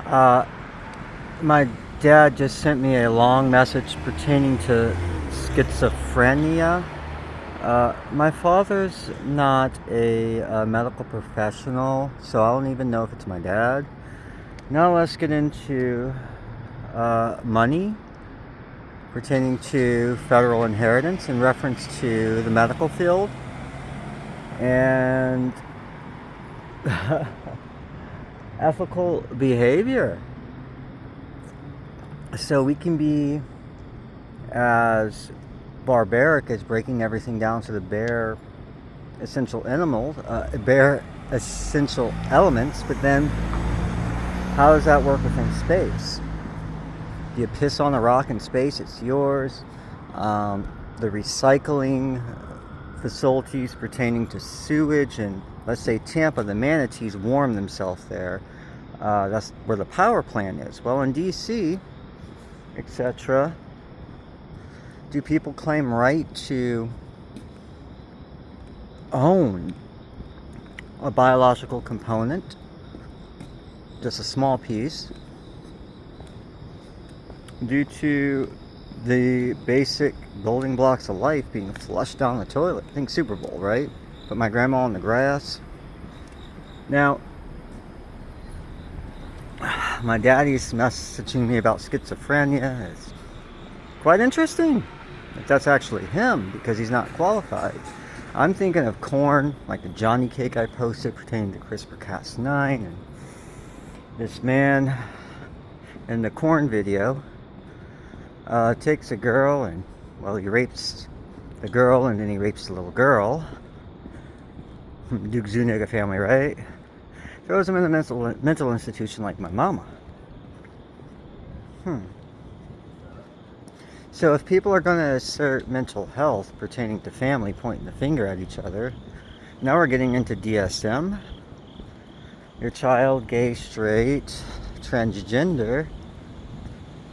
Uh, my dad just sent me a long message pertaining to schizophrenia. My father's not a medical professional, so I don't even know if it's my dad. Now let's get into money pertaining to federal inheritance in reference to the medical field and ethical behavior. So we can be as barbaric as breaking everything down to the bare essential elements, but then how does that work within space? Do you piss on a rock in space? It's yours. The recycling facilities pertaining to sewage and, let's say, Tampa, the manatees warm themselves there. That's where the power plant is. Well, in DC, etc., do people claim right to own a biological component, just a small piece, due to the basic building blocks of life being flushed down the toilet? Think Super Bowl, right? Put my grandma on the grass. Now, my daddy's messaging me about schizophrenia. It's quite interesting if that's actually him, because he's not qualified. I'm thinking of corn, like the Johnny cake I posted pertaining to CRISPR-Cas9, and this man in the corn video takes a girl and, well, he rapes the girl and then he rapes the little girl. Duke Zuniga family, right? Throws him in a mental institution like my mama. So if people are going to assert mental health pertaining to family, pointing the finger at each other, now we're getting into DSM. Your child, gay, straight, transgender.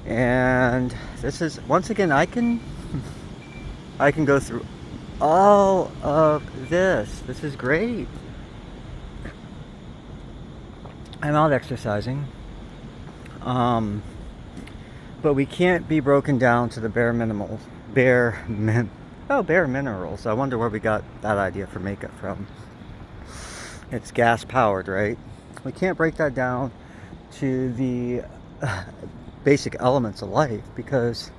And this is, once again, I can go through all of this. This is great. I'm out exercising. But we can't be broken down to the bare minerals. I wonder where we got that idea for makeup from. It's gas powered, right? We can't break that down to the basic elements of life, because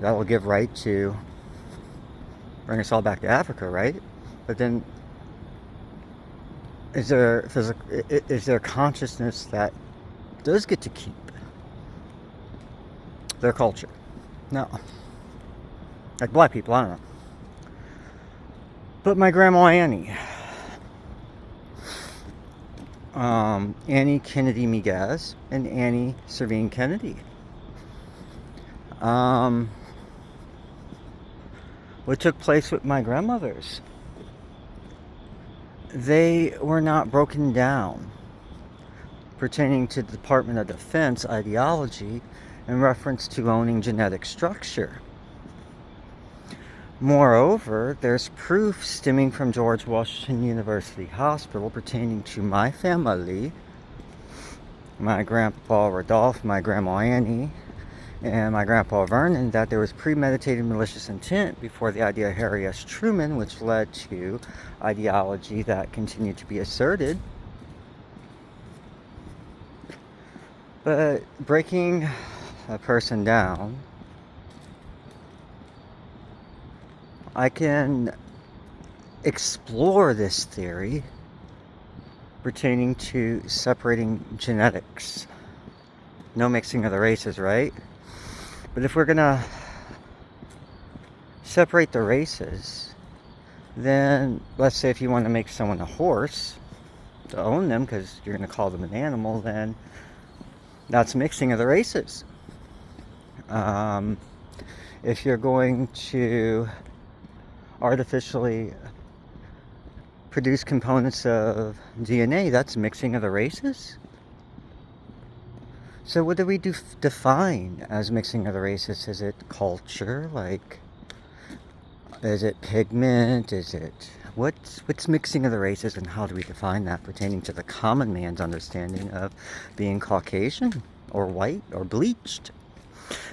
that will give right to bring us all back to Africa, right? But then is there consciousness that does get to keep their culture? No. Like black people, I don't know. But my grandma Annie, Annie Kennedy Migues and Annie Servine Kennedy, what took place with my grandmothers, they were not broken down pertaining to the Department of Defense ideology in reference to owning genetic structure. Moreover, there's proof stemming from George Washington University Hospital pertaining to my family, my grandpa Rodolphe, my grandma Annie, and my grandpa Vernon, that there was premeditated malicious intent before the idea of Harry S. Truman, which led to ideology that continued to be asserted. But breaking a person down, I can explore this theory pertaining to separating genetics. No mixing of the races, right? But if we're gonna separate the races, then let's say if you want to make someone a horse to own them because you're going to call them an animal, then that's mixing of the races. If you're going to artificially produce components of DNA, that's mixing of the races. So what do we define as mixing of the races? Is it culture? Like, is it pigment? Is it What's mixing of the races, and how do we define that pertaining to the common man's understanding of being Caucasian or white or bleached?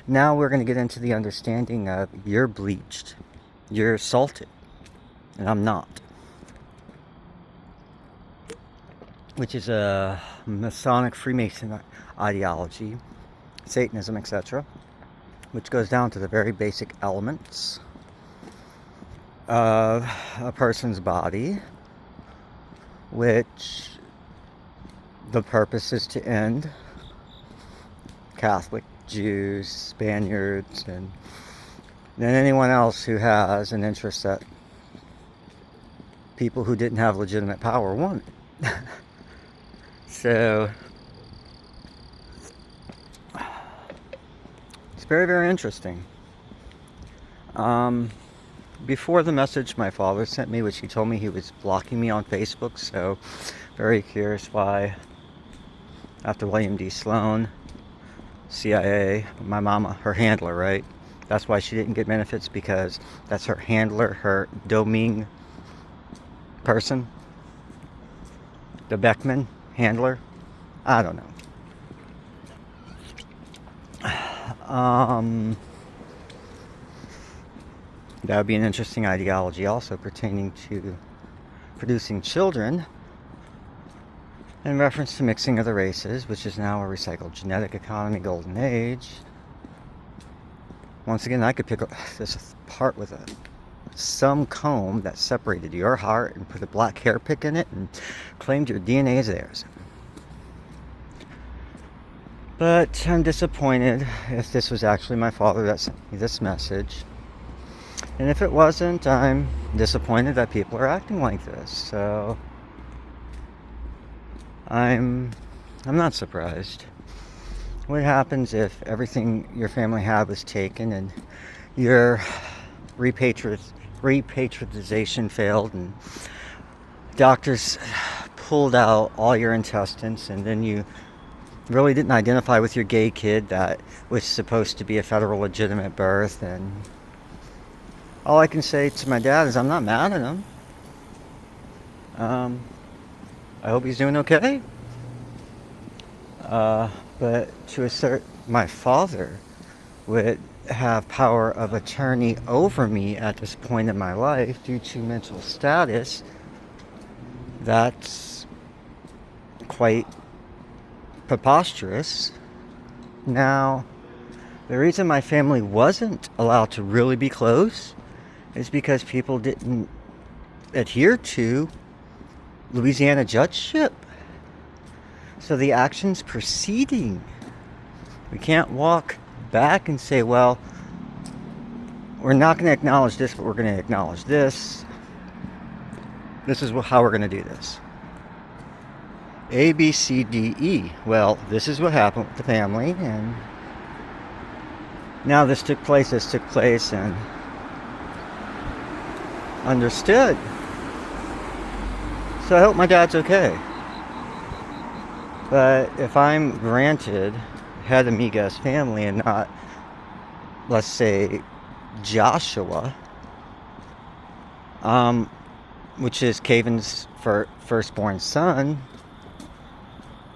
Now we're going to get into the understanding of you're bleached, you're salted, and I'm not. Which is a Masonic Freemason ideology, Satanism, etc., which goes down to the very basic elements of a person's body, which the purpose is to end Catholic, Jews, Spaniards, and then anyone else who has an interest that people who didn't have legitimate power wanted. So it's very, very interesting. Before the message my father sent me, which he told me he was blocking me on Facebook, so very curious why, after William D. Sloan, CIA, my mama, her handler, right? That's why she didn't get benefits, because that's her handler, her Doming person, the Beckman handler. I don't know. That would be an interesting ideology also pertaining to producing children in reference to mixing of the races, which is now a recycled genetic economy golden age. Once again, I could pick this apart with some comb that separated your heart and put a black hair pick in it and claimed your DNA as theirs. But I'm disappointed if this was actually my father that sent me this message. And if it wasn't, I'm disappointed that people are acting like this. So I'm not surprised. What happens if everything your family had was taken and your repatriation failed and doctors pulled out all your intestines, and then you really didn't identify with your gay kid that was supposed to be a federal legitimate birth? And all I can say to my dad is I'm not mad at him. I hope he's doing okay. But to assert my father would have power of attorney over me at this point in my life due to mental status, that's quite preposterous. Now, the reason my family wasn't allowed to really be close is because people didn't adhere to Louisiana judgeship. So the actions preceding, we can't walk back and say, well, we're not going to acknowledge this, but we're going to acknowledge this. This is how we're going to do this. A, B, C, D, E. Well, this is what happened with the family, and now this took place, and understood. So I hope my dad's okay. But if I'm granted head of Migues family and not, let's say, Joshua, which is Caven's firstborn son,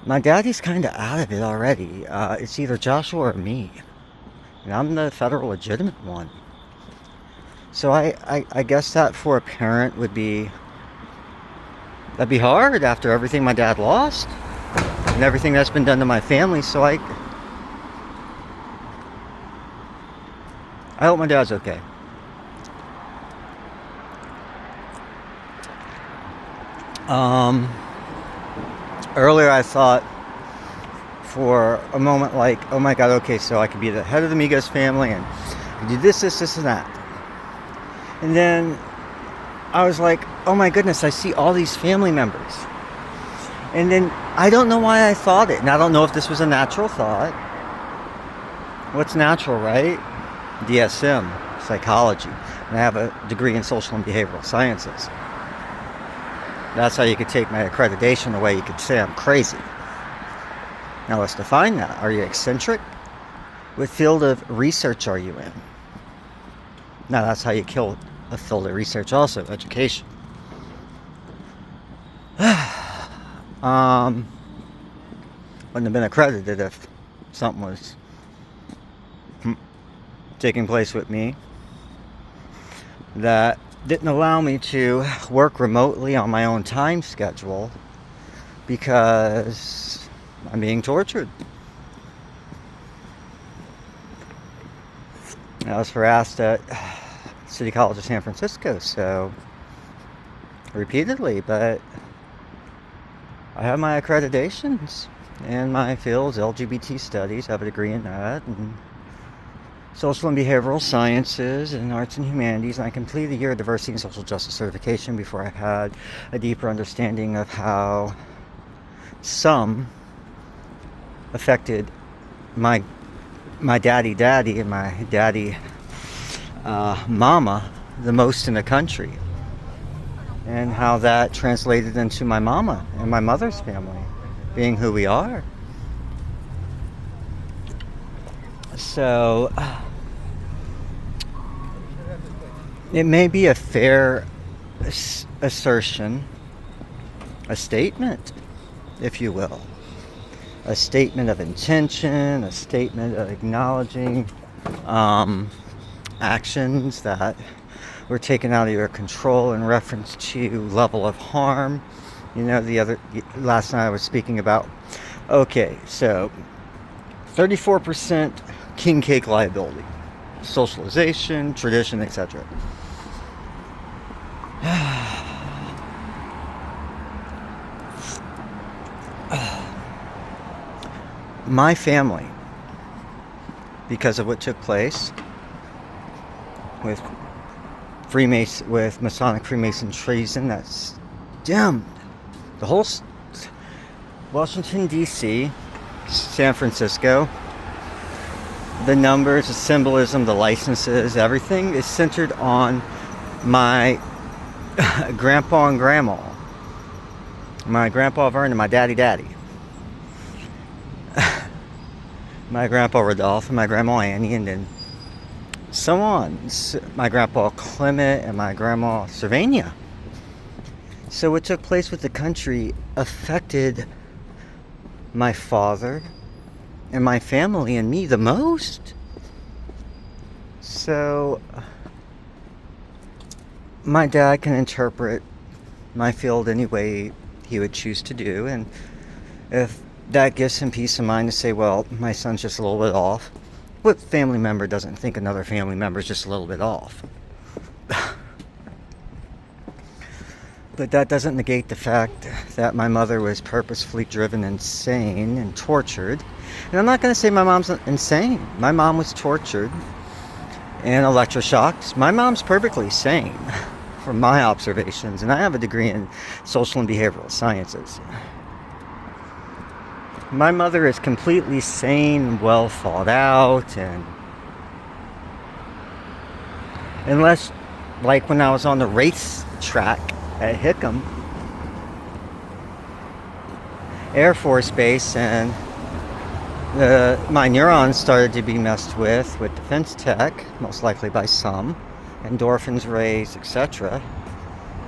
my daddy's kind of out of it already. It's either Joshua or me. And I'm the federal legitimate one. So I guess that for a parent that'd be hard after everything my dad lost and everything that's been done to my family. So I hope my dad's okay. Earlier I thought for a moment like, oh my God, okay, so I could be the head of the Migues family and do this, and that. And then I was like, oh my goodness, I see all these family members. And then I don't know why I thought it. And I don't know if this was a natural thought. What's natural, right? DSM, psychology. And I have a degree in social and behavioral sciences. That's how you could take my accreditation away. You could say I'm crazy. Now let's define that. Are you eccentric? What field of research are you in? Now that's how you kill a field of research also, education. wouldn't have been accredited if something was taking place with me that didn't allow me to work remotely on my own time schedule because I'm being tortured. I was harassed at City College of San Francisco, so repeatedly, but I have my accreditations in my fields, LGBT studies, I have a degree in that, and social and behavioral sciences and arts and humanities, and I completed a year of diversity and social justice certification before I had a deeper understanding of how some affected my daddy and my daddy mama the most in the country, and how that translated into my mama and my mother's family being who we are. So it may be a fair assertion, a statement, if you will, a statement of intention, a statement of acknowledging actions that were taken out of your control in reference to level of harm. You know, last night I was speaking about, okay, so 34% king cake liability, socialization, tradition, etc. My family, because of what took place with Masonic Freemason treason, that stemmed the whole Washington, D.C., San Francisco, the numbers, the symbolism, the licenses, everything is centered on my grandpa and grandma. My grandpa Vern and my daddy. My grandpa Rodolphe and my grandma Annie, and then so on. My grandpa Clement and my grandma Sylvania. So what took place with the country affected my father and my family and me the most. So my dad can interpret my field any way he would choose to do, and if that gives him peace of mind to say, well, my son's just a little bit off. What family member doesn't think another family member is just a little bit off? But that doesn't negate the fact that my mother was purposefully driven insane and tortured. And I'm not going to say my mom's insane. My mom was tortured and electroshocked. My mom's perfectly sane from my observations, and I have a degree in social and behavioral sciences. My mother is completely sane, well thought out, and unless, like when I was on the race track at Hickam Air Force Base, and my neurons started to be messed with defense tech, most likely by some, endorphins raised, etc.,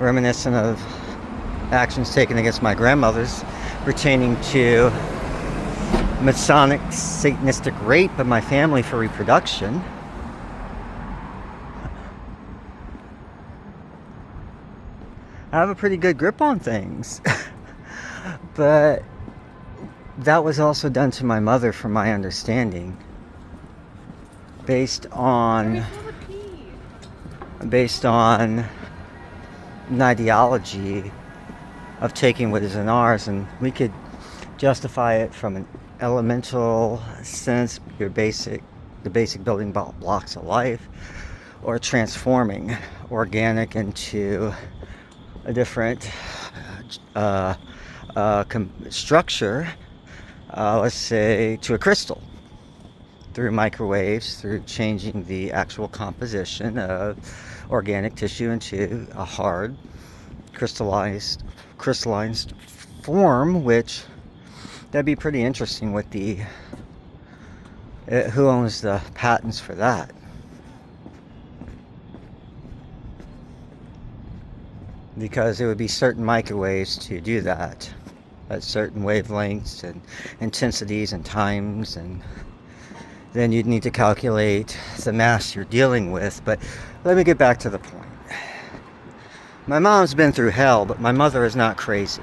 reminiscent of actions taken against my grandmothers pertaining to Masonic Satanistic rape of my family for reproduction. I have a pretty good grip on things. But that was also done to my mother, from my understanding, based on an ideology of taking what isn't ours, and we could justify it from an elemental sense, the basic building blocks of life, or transforming organic into a different structure, let's say to a crystal, through microwaves, through changing the actual composition of organic tissue into a hard crystallized form, which that'd be pretty interesting with the who owns the patents for that. Because it would be certain microwaves to do that. at certain wavelengths and intensities and times, and then you'd need to calculate the mass you're dealing with. But let me get back to the point. My mom's been through hell, but my mother is not crazy.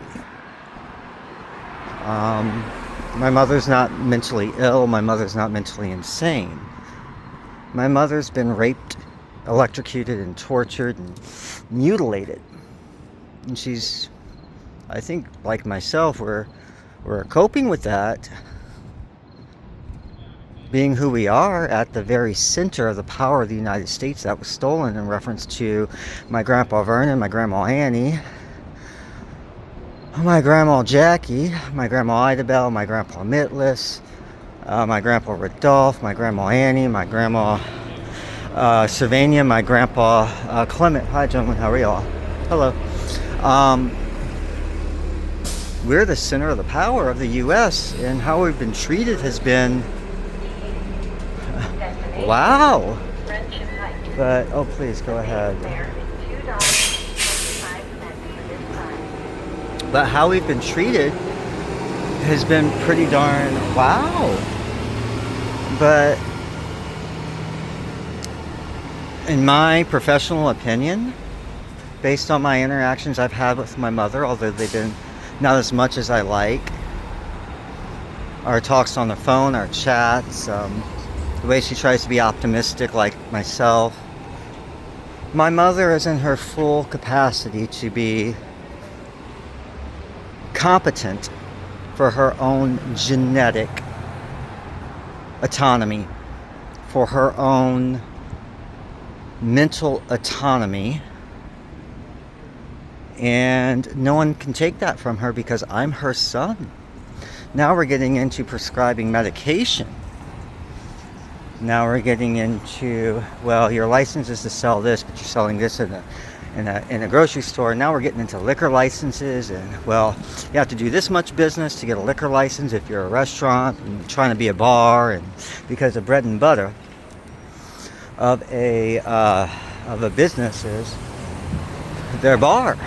My mother's not mentally ill. My mother's not mentally insane. My mother's been raped, electrocuted, and tortured and mutilated. And she's, I think, like myself, we're coping with that, being who we are at the very center of the power of the United States that was stolen in reference to my grandpa Vernon, my grandma Annie, my grandma Jackie, my grandma Idabel, my grandpa Mitless, my grandpa Rodolph, my grandma Annie, my grandma Sylvania, my grandpa Clement. Hi, gentlemen. How are y'all? Hello. We're the center of the power of the U.S., and how we've been treated has been wow. But oh, please go ahead. But how we've been treated has been pretty darn wow. But in my professional opinion, based on my interactions I've had with my mother, although they've been not as much as I like, our talks on the phone, our chats, the way she tries to be optimistic like myself, my mother is in her full capacity to be competent for her own genetic autonomy, for her own mental autonomy, and no one can take that from her because I'm her son. Now we're getting into prescribing medication. Now we're getting into, well, your license is to sell this, but you're selling this in a grocery store. Now we're getting into liquor licenses, and well, you have to do this much business to get a liquor license if you're a restaurant and trying to be a bar, and because the bread and butter of a business is their bar,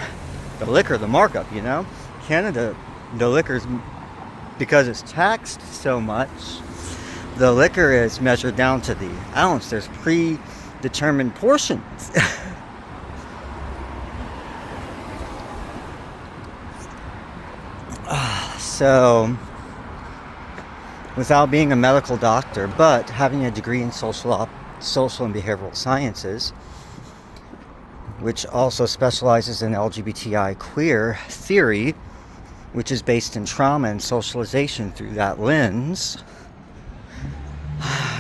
the liquor, the markup. You know, Canada, the liquor's, because it's taxed so much, the liquor is measured down to the ounce. There's predetermined portions. So, without being a medical doctor, but having a degree in social and behavioral sciences, which also specializes in LGBTI queer theory, which is based in trauma and socialization through that lens,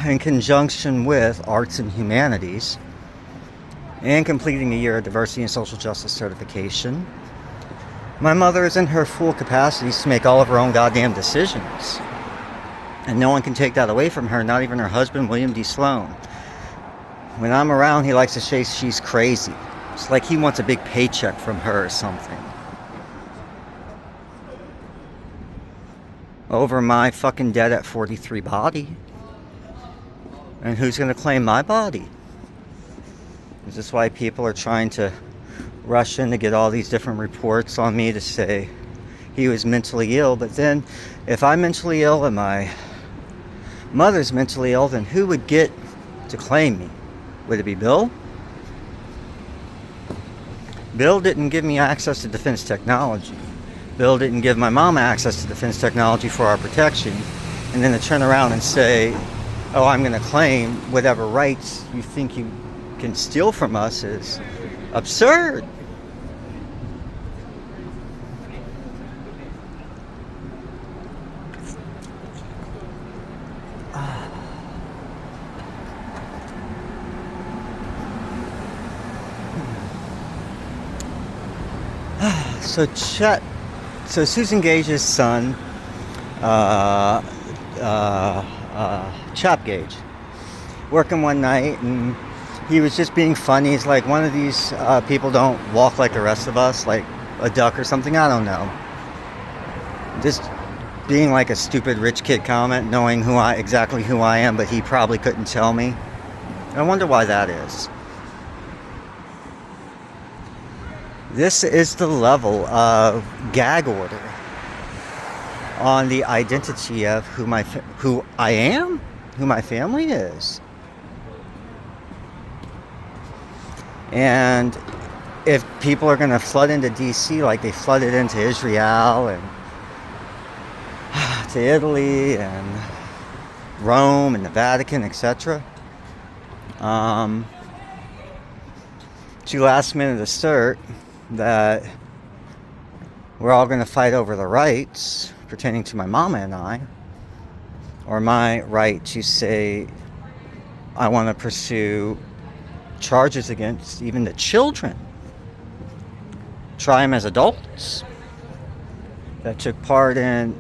in conjunction with arts and humanities, and completing a year of diversity and social justice certification, my mother is in her full capacities to make all of her own goddamn decisions. And no one can take that away from her, not even her husband, William D. Sloan. When I'm around, he likes to say she's crazy. It's like he wants a big paycheck from her or something. Over my fucking dead at 43 body. And who's going to claim my body? Is this why people are trying to rush in to get all these different reports on me to say he was mentally ill? But then, if I'm mentally ill and my mother's mentally ill, then who would get to claim me? Would it be Bill? Bill didn't give me access to defense technology. Bill didn't give my mom access to defense technology for our protection. And then to turn around and say, oh, I'm going to claim whatever rights you think you can steal from us is absurd. So Susan Gage's son, Chap Gage, working one night, and he was just being funny. He's like, one of these people don't walk like the rest of us, like a duck or something. I don't know. Just being like a stupid rich kid comment, knowing exactly who I am, but he probably couldn't tell me. I wonder why that is. This is the level of gag order on the identity of who I am, who my family is. And if people are going to flood into DC like they flooded into Israel and to Italy and Rome and the Vatican, etc., to last minute assert that we're all going to fight over the rights pertaining to my mama and I, or my right to say I want to pursue charges against even the children, try them as adults that took part in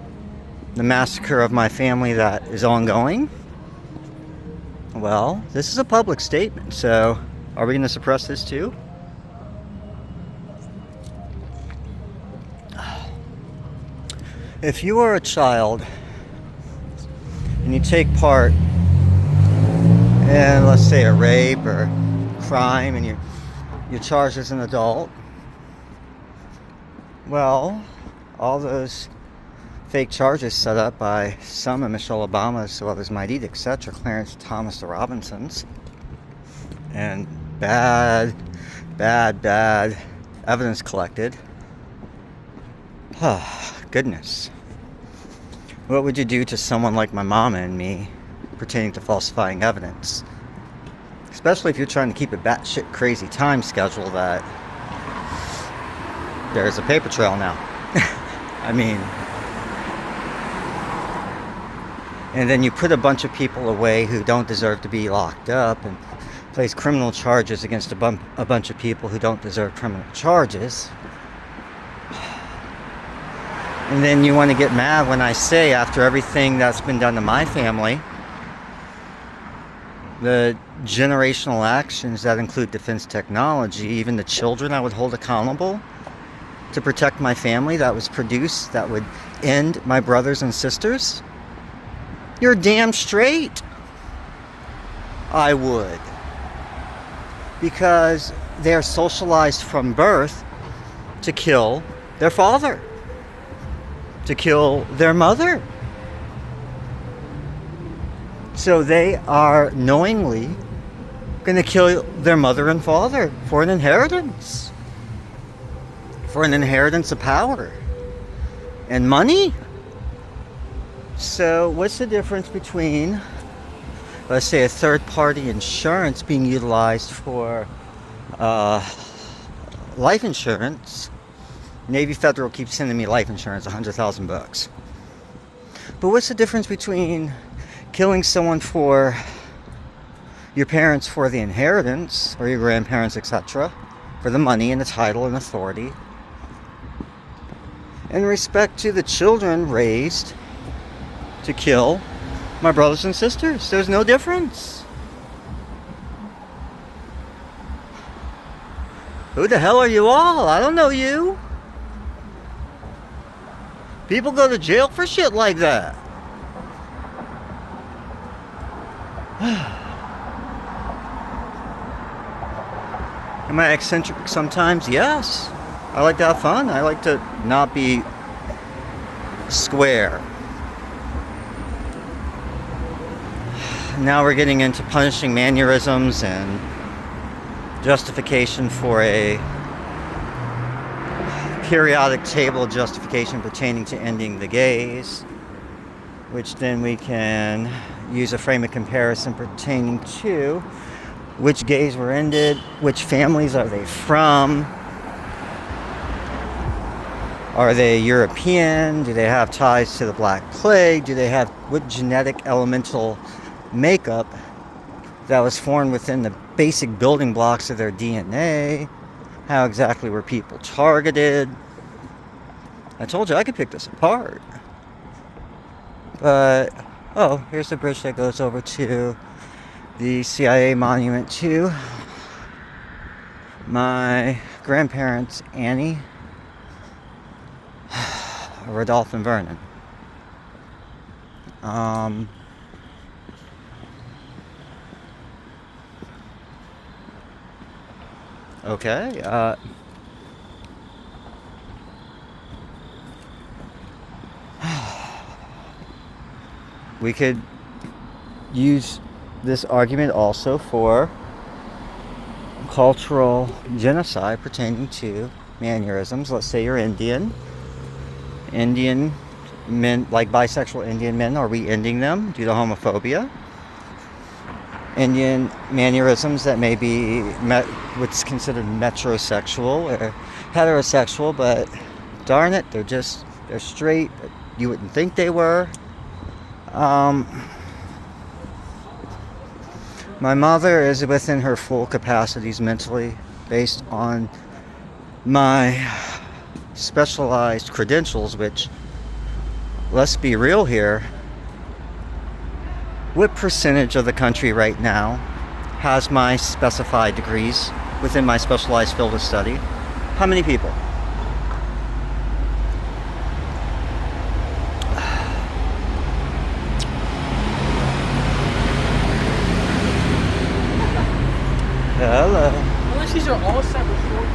the massacre of my family that is ongoing. Well, this is a public statement, so are we going to suppress this too? If you are a child and you take part in, let's say, a rape or crime, and you're charged as an adult, well, all those fake charges set up by some of Michelle Obama's, so others might eat, etc., Clarence Thomas the Robinsons, and bad evidence collected. Goodness. What would you do to someone like my mama and me pertaining to falsifying evidence? Especially if you're trying to keep a batshit crazy time schedule that there's a paper trail now. I mean, and then you put a bunch of people away who don't deserve to be locked up and place criminal charges against a bunch of people who don't deserve criminal charges. And then you want to get mad when I say, after everything that's been done to my family, the generational actions that include defense technology, even the children I would hold accountable to protect my family that was produced, that would end my brothers and sisters. You're damn straight I would. Because they're socialized from birth to kill their father, to kill their mother. So they are knowingly going to kill their mother and father for an inheritance. For an inheritance of power and money. So what's the difference between, let's say, a third-party insurance being utilized for life insurance? Navy Federal keeps sending me life insurance, $100,000. But what's the difference between killing someone for your parents for the inheritance, or your grandparents, etc., for the money and the title and authority, in respect to the children raised to kill my brothers and sisters? There's no difference. Who the hell are you all? I don't know you. People go to jail for shit like that. Am I eccentric sometimes? Yes. I like to have fun. I like to not be square. Now we're getting into punishing mannerisms and justification for a periodic table justification pertaining to ending the gays, which then we can use a frame of comparison pertaining to which gays were ended, which families are they from, are they European, do they have ties to the Black Plague, do they have what genetic elemental makeup that was formed within the basic building blocks of their DNA. How exactly were people targeted? I told you I could pick this apart. But, oh, here's the bridge that goes over to the CIA monument to my grandparents, Annie, Rodolphe, and Vernon. Okay, we could use this argument also for cultural genocide pertaining to mannerisms. Let's say you're Indian. Indian men, like bisexual Indian men, are we ending them due to homophobia? Indian mannerisms that may be what's considered metrosexual or heterosexual, but darn it, they're straight, but you wouldn't think they were. My mother is within her full capacities mentally based on my specialized credentials, which, let's be real here, what percentage of the country right now has my specified degrees within my specialized field of study? How many people? Hello. Unless these are all separate short.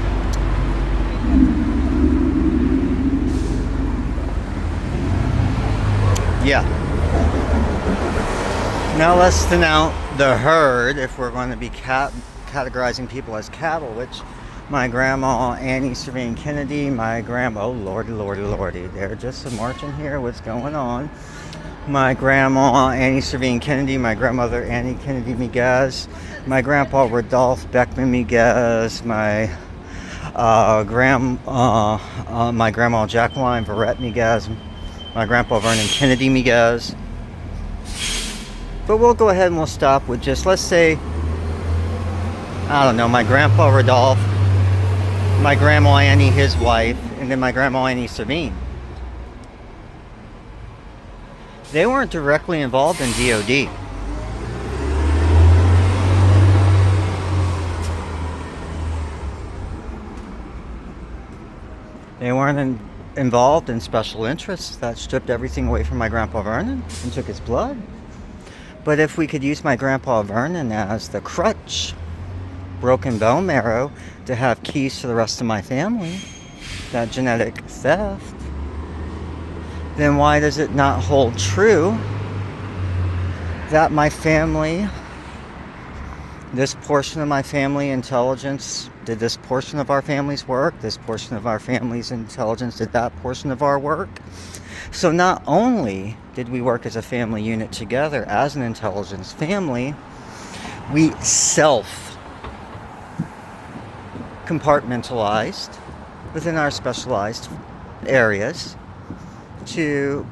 Yeah. Now let's thin out the herd if we're going to be categorizing people as cattle, which my grandma Annie Serene Kennedy, my grandma, oh lordy, they're just marching here, what's going on? My grandma Annie Serene Kennedy, my grandmother Annie Kennedy Migues, my grandpa Rodolphe Beckman Migues, my grandma Jacqueline Verrett Migues, my grandpa Vernon Kennedy Migues. But we'll go ahead and we'll stop with just, let's say, I don't know, my grandpa Rodolphe, my grandma Annie, his wife, and then my grandma Annie Serene. They weren't directly involved in DOD. They weren't involved in special interests that stripped everything away from my grandpa Vernon and took his blood. But if we could use my grandpa Vernon as the crutch, broken bone marrow, to have keys to the rest of my family, that genetic theft, then why does it not hold true that my family, this portion of my family intelligence did this portion of our family's work, this portion of our family's intelligence did that portion of our work? So not only did we work as a family unit together as an intelligence family, we compartmentalized within our specialized areas to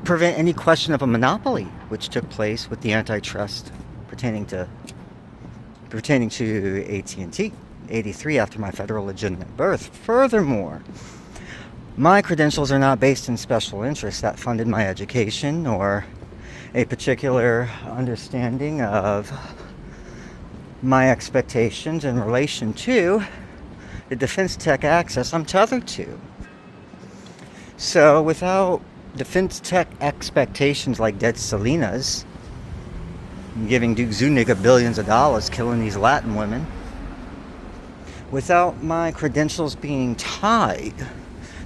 prevent any question of a monopoly, which took place with the antitrust pertaining to AT&T, 83 after my federal legitimate birth. Furthermore, my credentials are not based in special interests that funded my education or a particular understanding of my expectations in relation to the defense tech access I'm tethered to. So without defense tech expectations like Dead Selena's, giving Duke Zuniga billions of dollars, killing these Latin women, without my credentials being tied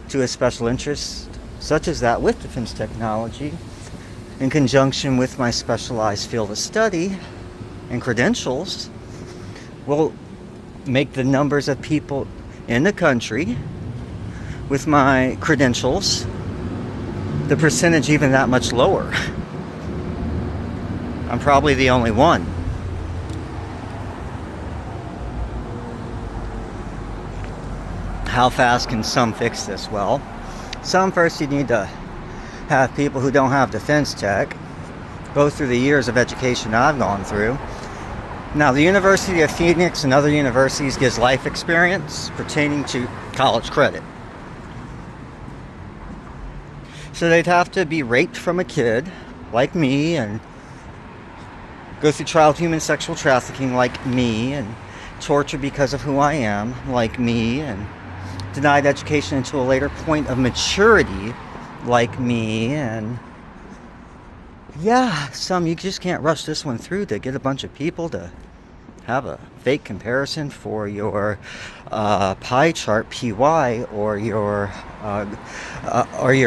to a special interest such as that with defense technology, in conjunction with my specialized field of study and credentials, will make the numbers of people in the country with my credentials, the percentage even that much lower. I'm probably the only one. How fast can some fix this? Well, some first you need to have people who don't have defense tech go through the years of education I've gone through. Now, the University of Phoenix and other universities gives life experience pertaining to college credit. So they'd have to be raped from a kid, like me, and go through child human sexual trafficking, like me, and torture because of who I am, like me, and denied education until a later point of maturity, like me, and yeah, you just can't rush this one through to get a bunch of people to have a fake comparison for your pie chart, PY, or your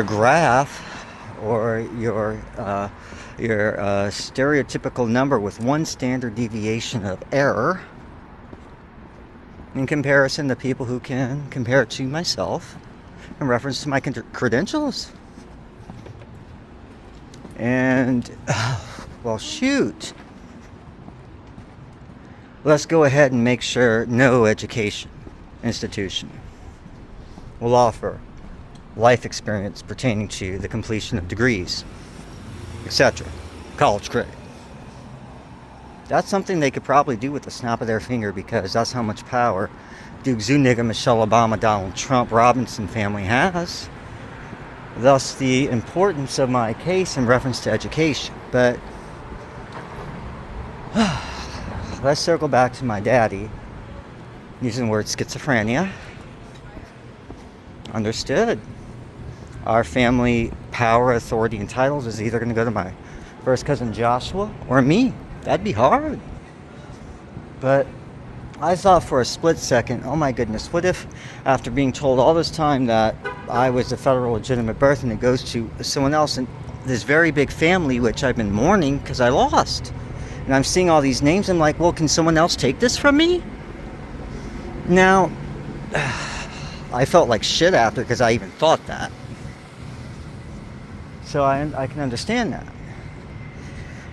graph or your stereotypical number with one standard deviation of error in comparison to people who can compare it to myself in reference to my credentials. And, well, shoot. Let's go ahead and make sure no education institution will offer life experience pertaining to the completion of degrees, etc. College credit. That's something they could probably do with the snap of their finger, because that's how much power Duke Zuniga, Michelle Obama, Donald Trump, Robinson family has. Thus, the importance of my case in reference to education. But let's circle back to my daddy using the word schizophrenia. Understood. Our family power, authority, and titles is either going to go to my first cousin Joshua or me. That'd be hard. But I thought for a split second, oh my goodness, what if after being told all this time that I was the federal legitimate birth and it goes to someone else, and this very big family, which I've been mourning because I lost. And I'm seeing all these names, and like, well, can someone else take this from me? Now, I felt like shit after, because I even thought that. So I can understand that.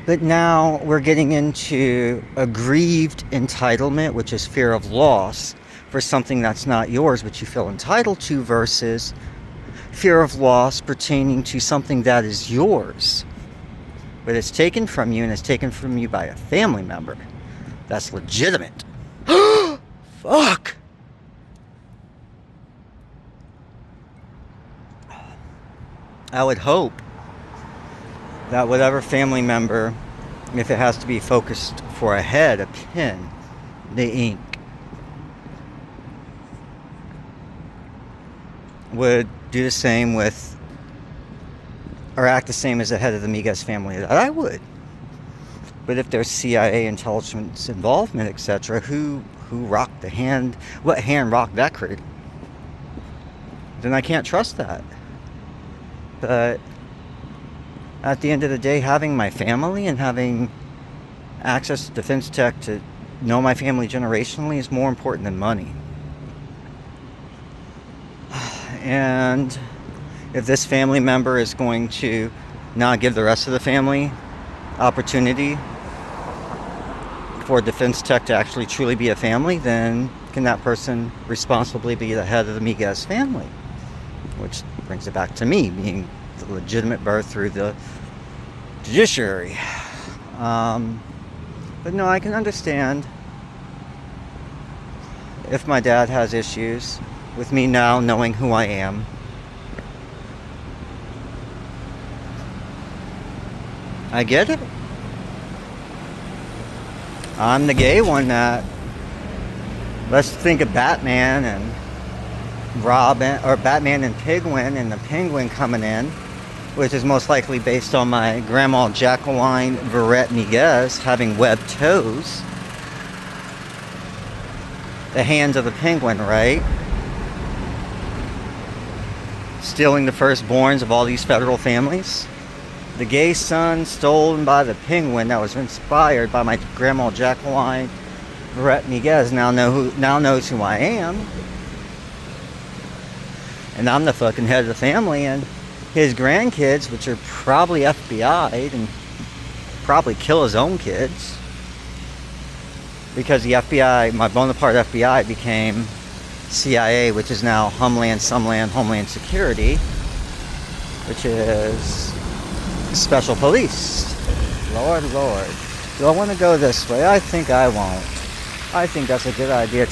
But now we're getting into aggrieved entitlement, which is fear of loss for something that's not yours, but you feel entitled to, versus fear of loss pertaining to something that is yours, but it's taken from you, and it's taken from you by a family member. That's legitimate. Fuck! I would hope that whatever family member, if it has to be focused for a head, a pen, the ink, would do the same with, or act the same as the head of the Migues family that I would. But if there's CIA intelligence involvement, etc., who rocked the hand, what hand rocked that cradle? Then I can't trust that. But at the end of the day, having my family and having access to defense tech to know my family generationally is more important than money. And if this family member is going to not give the rest of the family opportunity for defense tech to actually truly be a family, then can that person responsibly be the head of the Migues family? Which brings it back to me being the legitimate birth through the judiciary. But no, I can understand if my dad has issues with me now knowing who I am. I get it. I'm the gay one that, let's think of Batman and Robin, or Batman and Penguin, and the Penguin coming in, which is most likely based on my grandma Jacqueline Verrett Migues having webbed toes. The hands of the penguin, right? Stealing the firstborns of all these federal families. The gay son stolen by the penguin that was inspired by my grandma Jacqueline Verrett Migues now knows who I am. And I'm the fucking head of the family, and his grandkids, which are probably FBI'd and probably kill his own kids, because the FBI, my Bonaparte FBI, became CIA, which is now Homeland Security, which is Special Police. Lord. Do I want to go this way? I think I won't. I think that's a good idea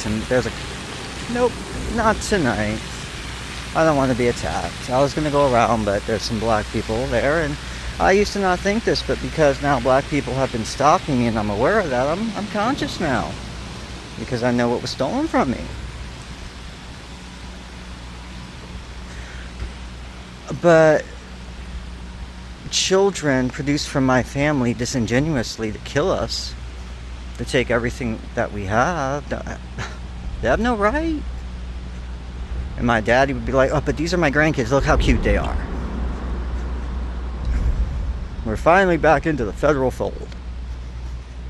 nope, not tonight. I don't want to be attacked. I was going to go around, but there's some black people there, and I used to not think this, but because now black people have been stalking me and I'm aware of that, I'm conscious now, because I know what was stolen from me. But children produced from my family disingenuously to kill us, to take everything that we have, they have no right. And my daddy would be like, oh, but these are my grandkids, look how cute they are. We're finally back into the federal fold.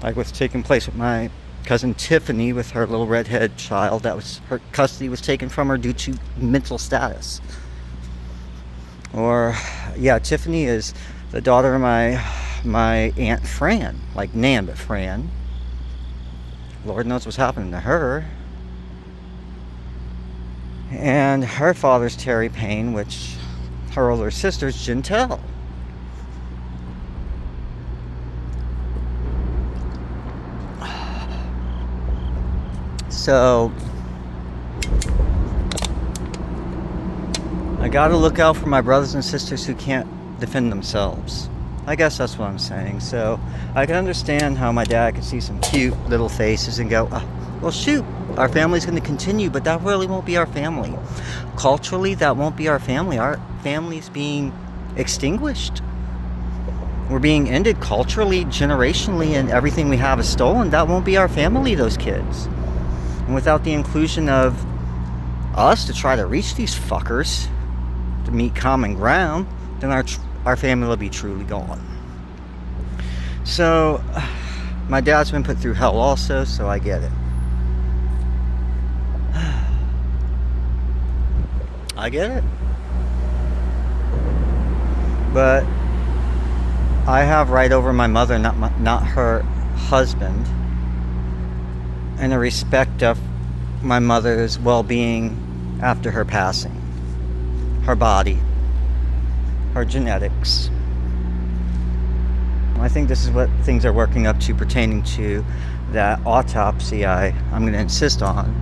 Like what's taking place with my cousin Tiffany with her little redhead child. That was her custody was taken from her due to mental status. Or yeah, Tiffany is the daughter of my Aunt Fran, like Nan, but Fran. Lord knows what's happening to her. And her father's Terry Payne, which her older sister's Jintel. So I gotta look out for my brothers and sisters who can't defend themselves. I guess that's what I'm saying. So I can understand how my dad could see some cute little faces and go, well, shoot, our family's going to continue, but that really won't be our family. Culturally, that won't be our family. Our family's being extinguished. We're being ended culturally, generationally, and everything we have is stolen. That won't be our family, those kids. And without the inclusion of us to try to reach these fuckers, to meet common ground, then our family will be truly gone. So, my dad's been put through hell also, so I get it. I get it. But I have right over my mother, not her husband, and a respect of my mother's well-being after her passing. Her body. Her genetics. I think this is what things are working up to pertaining to that autopsy I'm going to insist on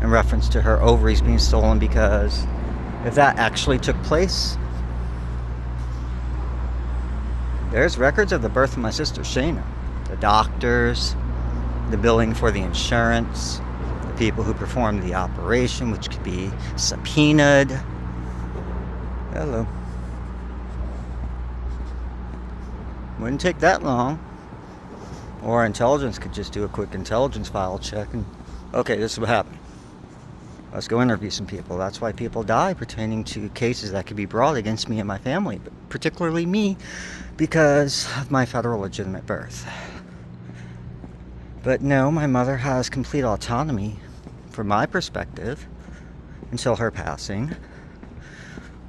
in reference to her ovaries being stolen, because if that actually took place, there's records of the birth of my sister Shayna. The doctors, the billing for the insurance, the people who performed the operation, which could be subpoenaed. Hello. Wouldn't take that long. Or intelligence could just do a quick intelligence file check and, okay, this is what happened. Let's go interview some people. That's why people die pertaining to cases that could be brought against me and my family, but particularly me, because of my federal legitimate birth. But no, my mother has complete autonomy, from my perspective, until her passing,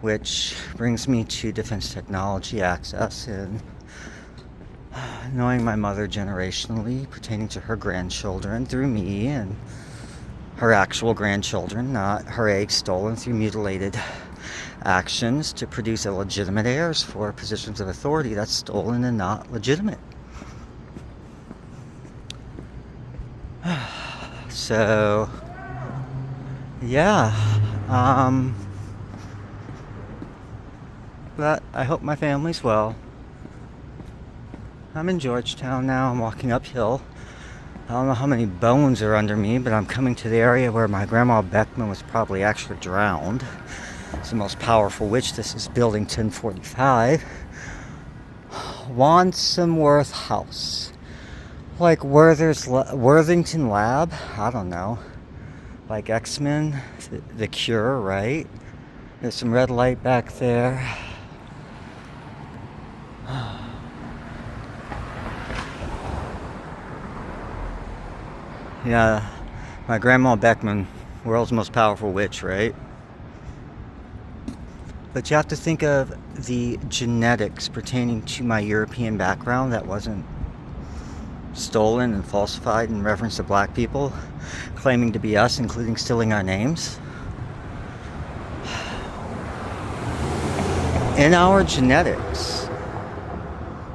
which brings me to defense technology access and knowing my mother generationally pertaining to her grandchildren through me and her actual grandchildren, not her eggs stolen through mutilated actions to produce illegitimate heirs for positions of authority. That's stolen and not legitimate. So, yeah. But I hope my family's well. I'm in Georgetown now. I'm walking uphill. I don't know how many bones are under me, but I'm coming to the area where my grandma Beckman was probably actually drowned. It's the most powerful witch. This is building 1045. Wansonworth House. Like Worthington Lab? I don't know. Like X-Men, the Cure, right? There's some red light back there. Yeah, my grandma Beckman, world's most powerful witch, right? But you have to think of the genetics pertaining to my European background that wasn't stolen and falsified in reference to black people claiming to be us, including stealing our names. In our genetics,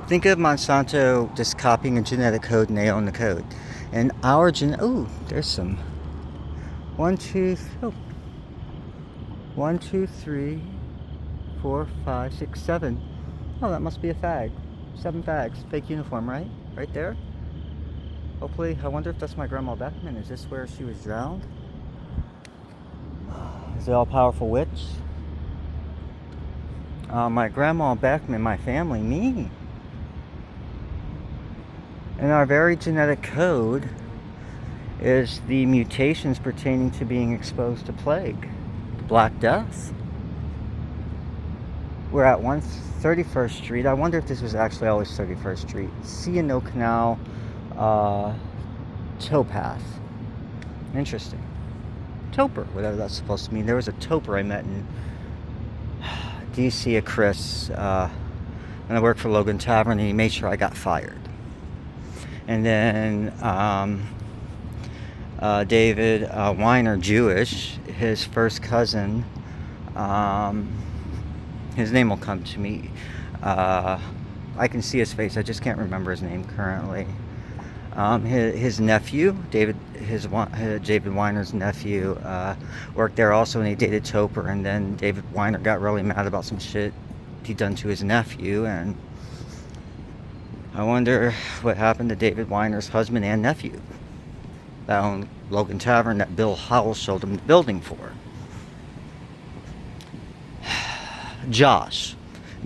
think of Monsanto just copying a genetic code and they own the code. And our there's some 1, 2, 3, 4, 5, 6, 7. Oh, that must be a fag. 7 fags. Fake uniform, right? Right there. Hopefully, I wonder if that's my grandma Beckman. Is this where she was drowned? Is the all-powerful witch? My grandma Beckman, my family, me. And our very genetic code is the mutations pertaining to being exposed to plague, Black Death. We're at 131st Street. I wonder if this was actually always 31st Street. C&O Canal towpath. Interesting. Toper, whatever that's supposed to mean. There was a toper I met in DC at Chris when I worked for Logan Tavern, and he made sure I got fired. And then David Weiner, Jewish, his first cousin, his name will come to me. I can see his face, I just can't remember his name currently. His nephew, David Weiner's nephew, worked there also, and he dated Toper. And then David Weiner got really mad about some shit he'd done to his nephew, and I wonder what happened to David Weiner's husband and nephew that owned Logan Tavern that Bill Howell showed him the building for. Josh.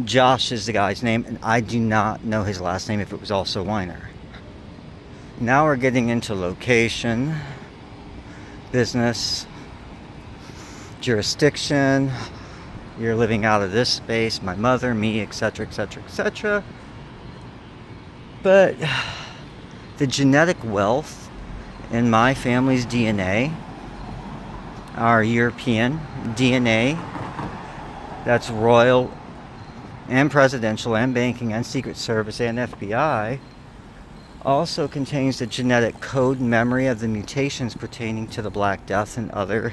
Josh is the guy's name, and I do not know his last name if it was also Weiner. Now we're getting into location, business, jurisdiction. You're living out of this space, my mother, me, etc., etc., etc. But the genetic wealth in my family's DNA, our European DNA, that's royal and presidential and banking and Secret Service and FBI, also contains the genetic code memory of the mutations pertaining to the Black Death and other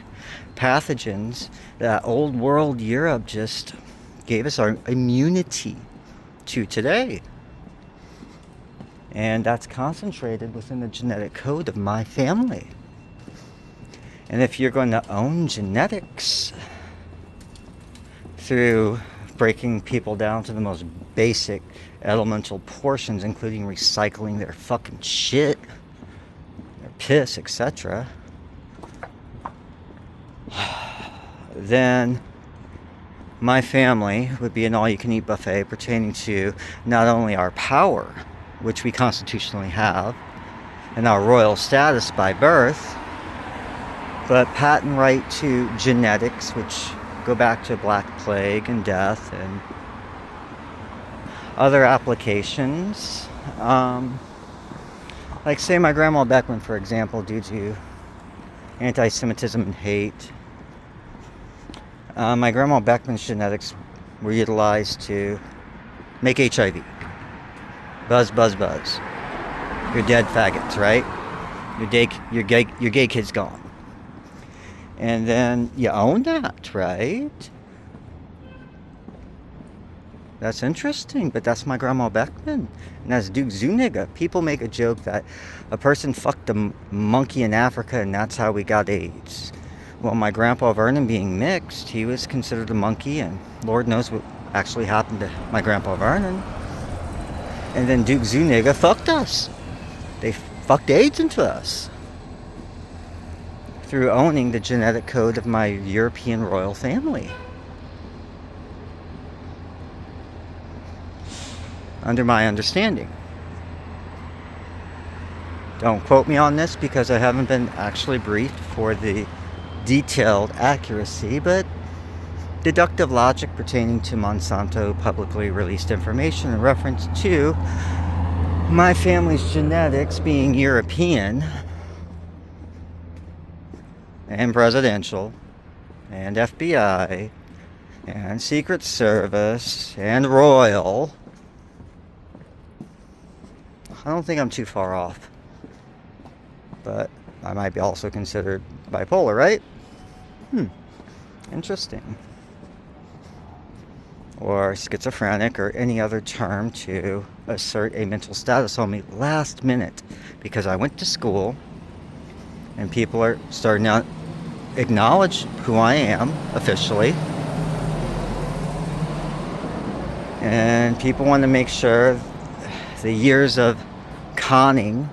pathogens that old world Europe just gave us our immunity to today. And that's concentrated within the genetic code of my family. And if you're going to own genetics through breaking people down to the most basic elemental portions, including recycling their fucking shit, their piss, etc., then my family would be an all-you-can-eat buffet pertaining to not only our power, which we constitutionally have, and our royal status by birth, but patent right to genetics, which go back to Black Plague and death and other applications. Like, say, my grandma Beckman, for example, due to anti-Semitism and hate. My grandma Beckman's genetics were utilized to make HIV. Buzz, buzz, buzz. You're dead, faggots, right? Your gay kid's gone. And then you own that, right? That's interesting, but that's my grandma Beckman. And that's Duke Zuniga. People make a joke that a person fucked a monkey in Africa and that's how we got AIDS. Well, my grandpa Vernon being mixed, he was considered a monkey, and Lord knows what actually happened to my grandpa Vernon. And then Duke Zuniga fucked us. They fucked AIDS into us through owning the genetic code of my European royal family. Under my understanding. Don't quote me on this because I haven't been actually briefed for the detailed accuracy, but deductive logic pertaining to Monsanto publicly released information in reference to my family's genetics being European and presidential and FBI and Secret Service and royal. I don't think I'm too far off, but I might be also considered bipolar, right? Interesting. Or schizophrenic, or any other term to assert a mental status on me last minute, because I went to school and people are starting to acknowledge who I am officially, and people want to make sure the years of conning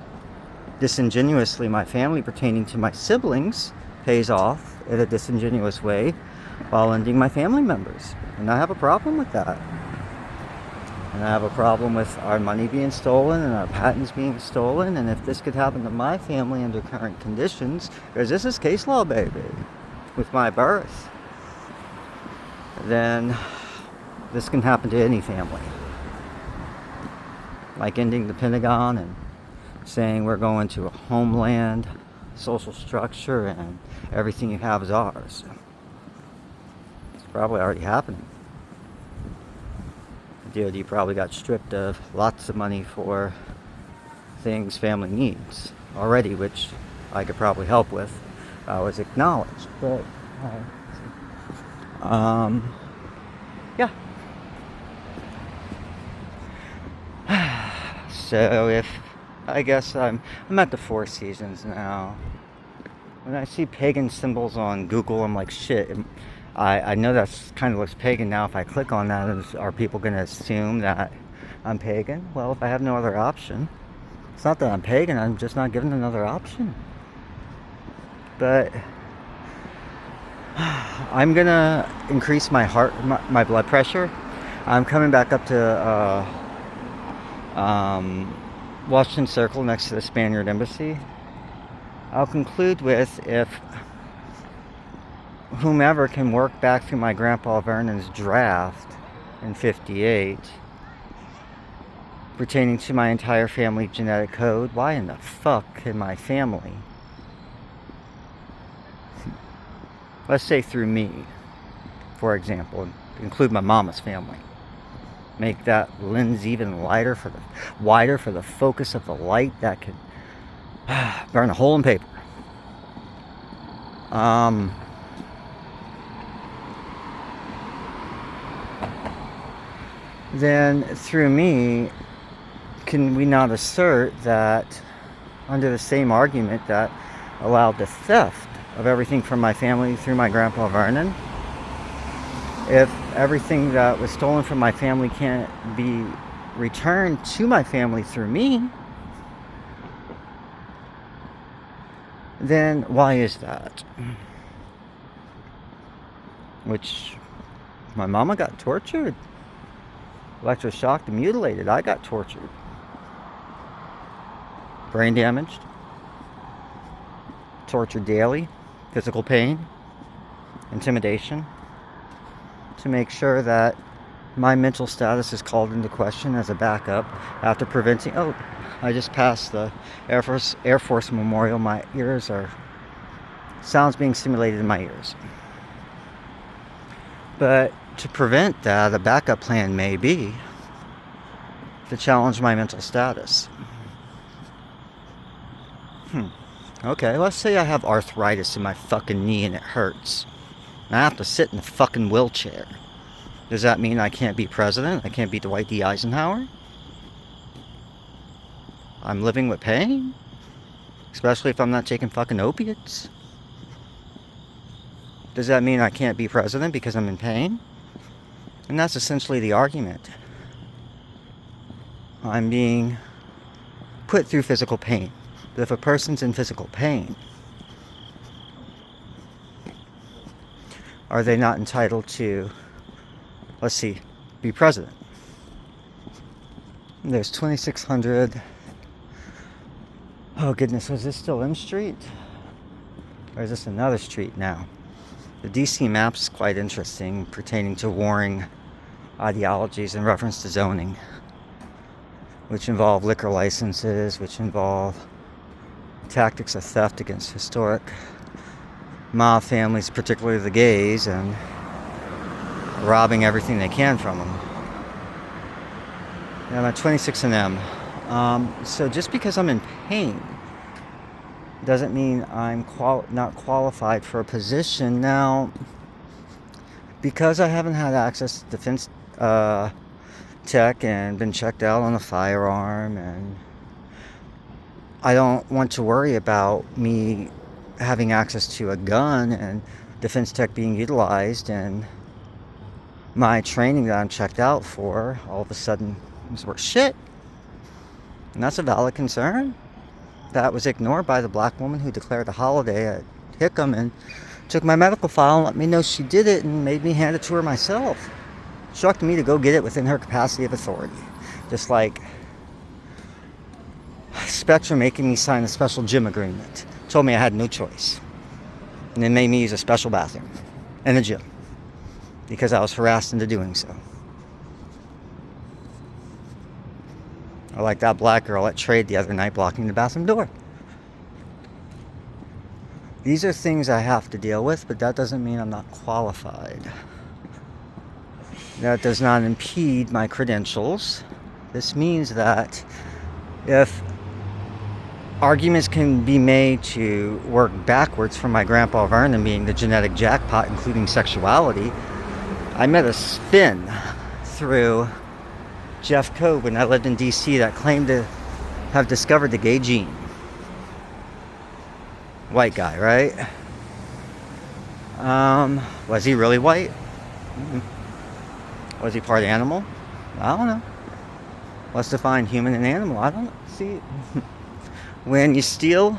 disingenuously my family pertaining to my siblings pays off in a disingenuous way while ending my family members. And I have a problem with that. And I have a problem with our money being stolen and our patents being stolen. And if this could happen to my family under current conditions, because this is case law, baby, with my birth, then this can happen to any family. Like ending the Pentagon and saying we're going to a homeland, social structure, and everything you have is ours. It's probably already happening. The DoD probably got stripped of lots of money for things family needs already, which I could probably help with. I was acknowledged, but yeah. So if I guess I'm at the Four Seasons now. When I see pagan symbols on Google, I'm like, shit. I know that's kind of looks pagan now. If I click on that, are people going to assume that I'm pagan? Well, if I have no other option, it's not that I'm pagan. I'm just not given another option. But I'm gonna increase my my blood pressure. I'm coming back up to Washington Circle next to the Spaniard Embassy. I'll conclude with, if whomever can work back through my grandpa Vernon's draft in '58 pertaining to my entire family genetic code, why in the fuck can my family, let's say through me, for example, include my mama's family, make that lens even wider for the focus of the light that could burn a hole in paper. Then through me, can we not assert that, under the same argument that allowed the theft of everything from my family through my grandpa Vernon, if everything that was stolen from my family can't be returned to my family through me, then why is that? Which, my mama got tortured, electroshocked and mutilated. I got tortured, brain damaged, tortured daily, physical pain, intimidation, to make sure that my mental status is called into question as a backup after preventing. Oh, I just passed the Air Force Memorial. My ears are, sounds being stimulated in my ears. But to prevent that, a backup plan may be to challenge my mental status. Okay, let's say I have arthritis in my fucking knee and it hurts, and I have to sit in a fucking wheelchair. Does that mean I can't be president? I can't be Dwight D. Eisenhower? I'm living with pain? Especially if I'm not taking fucking opiates? Does that mean I can't be president because I'm in pain? And that's essentially the argument. I'm being put through physical pain. But if a person's in physical pain, are they not entitled to, let's see, be president? There's 2600. Oh goodness, was this still M Street? Or is this another street now? The DC map's is quite interesting, pertaining to warring ideologies in reference to zoning, which involve liquor licenses, which involve tactics of theft against historic mob families, particularly the gays, and robbing everything they can from them. And I'm at 26 and M. So just because I'm in pain doesn't mean I'm not qualified for a position. Now, because I haven't had access to defense tech and been checked out on a firearm, and I don't want to worry about me having access to a gun and defense tech being utilized, and my training that I'm checked out for all of a sudden is worth shit. And that's a valid concern that was ignored by the black woman who declared a holiday at Hickam and took my medical file and let me know she did it and made me hand it to her myself. Instructed me to go get it within her capacity of authority. Just like Spectrum making me sign a special gym agreement. Told me I had no choice. And then made me use a special bathroom and a gym because I was harassed into doing so. Or like that black girl at trade the other night blocking the bathroom door. These are things I have to deal with, but that doesn't mean I'm not qualified. That does not impede my credentials. This means that if arguments can be made to work backwards from my grandpa Vernon being the genetic jackpot, including sexuality, I met a spin through Jeff Coe when I lived in DC that claimed to have discovered the gay gene. White guy, right? Was he really white? Was he part animal? I don't know. Let's define human and animal. I don't know. See, when you steal,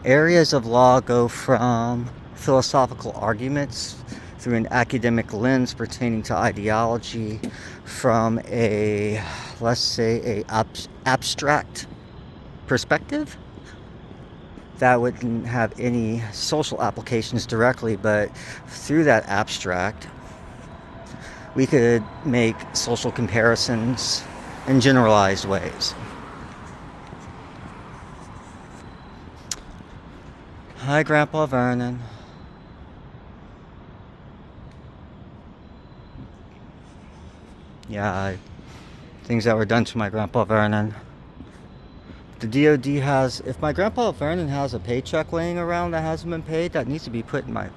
areas of law go from philosophical arguments through an academic lens pertaining to ideology from a, let's say, abstract perspective that wouldn't have any social applications directly, but through that abstract, we could make social comparisons in generalized ways. Hi, Grandpa Vernon. Yeah, things that were done to my Grandpa Vernon. The DOD has, if my Grandpa Vernon has a paycheck laying around that hasn't been paid, that needs to be put in my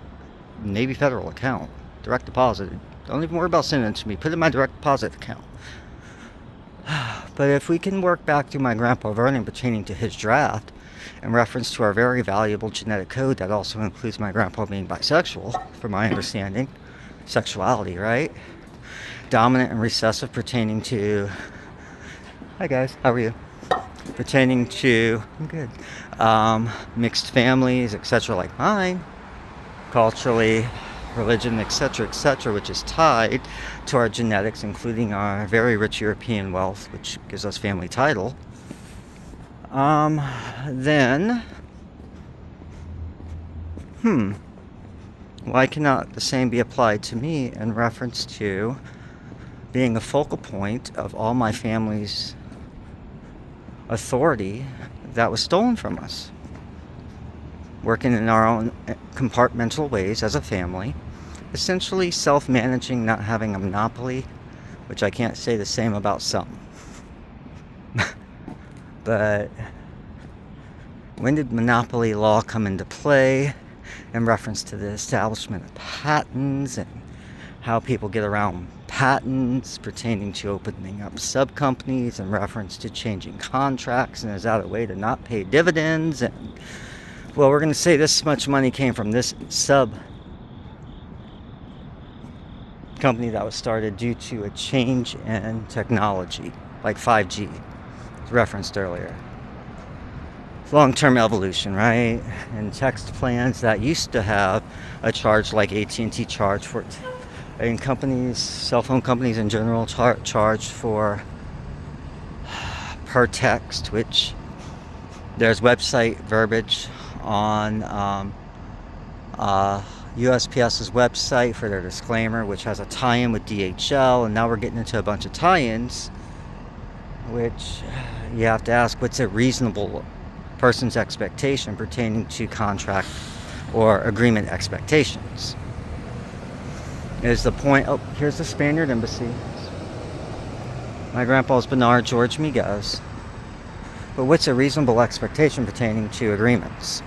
Navy Federal account. Direct deposited. Don't even worry about sending it to me. Put it in my direct deposit account. But if we can work back to my Grandpa Vernon pertaining to his draft, in reference to our very valuable genetic code that also includes my grandpa being bisexual, from my understanding, sexuality, right? Dominant and recessive pertaining to, hi guys, how are you? Pertaining to, I'm good, mixed families, etc., like mine, culturally, religion, etc., which is tied to our genetics, including our very rich European wealth, which gives us family title. Then, why cannot the same be applied to me in reference to being a focal point of all my family's authority that was stolen from us? Working in our own compartmental ways as a family, essentially self-managing, not having a monopoly, which I can't say the same about some. But when did monopoly law come into play in reference to the establishment of patents and how people get around patents pertaining to opening up sub-companies in reference to changing contracts, and is that a way to not pay dividends? And well, we're going to say this much money came from this sub-company that was started due to a change in technology, like 5G, referenced earlier. Long-term evolution, right? And text plans that used to have a charge like AT&T charge for it. And companies, cell phone companies in general, charge for per text, which there's website verbiage on USPS's website for their disclaimer, which has a tie-in with DHL, and now we're getting into a bunch of tie-ins, which you have to ask, what's a reasonable person's expectation pertaining to contract or agreement expectations? Is the point, oh, here's the Spaniard Embassy. My grandpa's Bernard George Migues. But what's a reasonable expectation pertaining to agreements?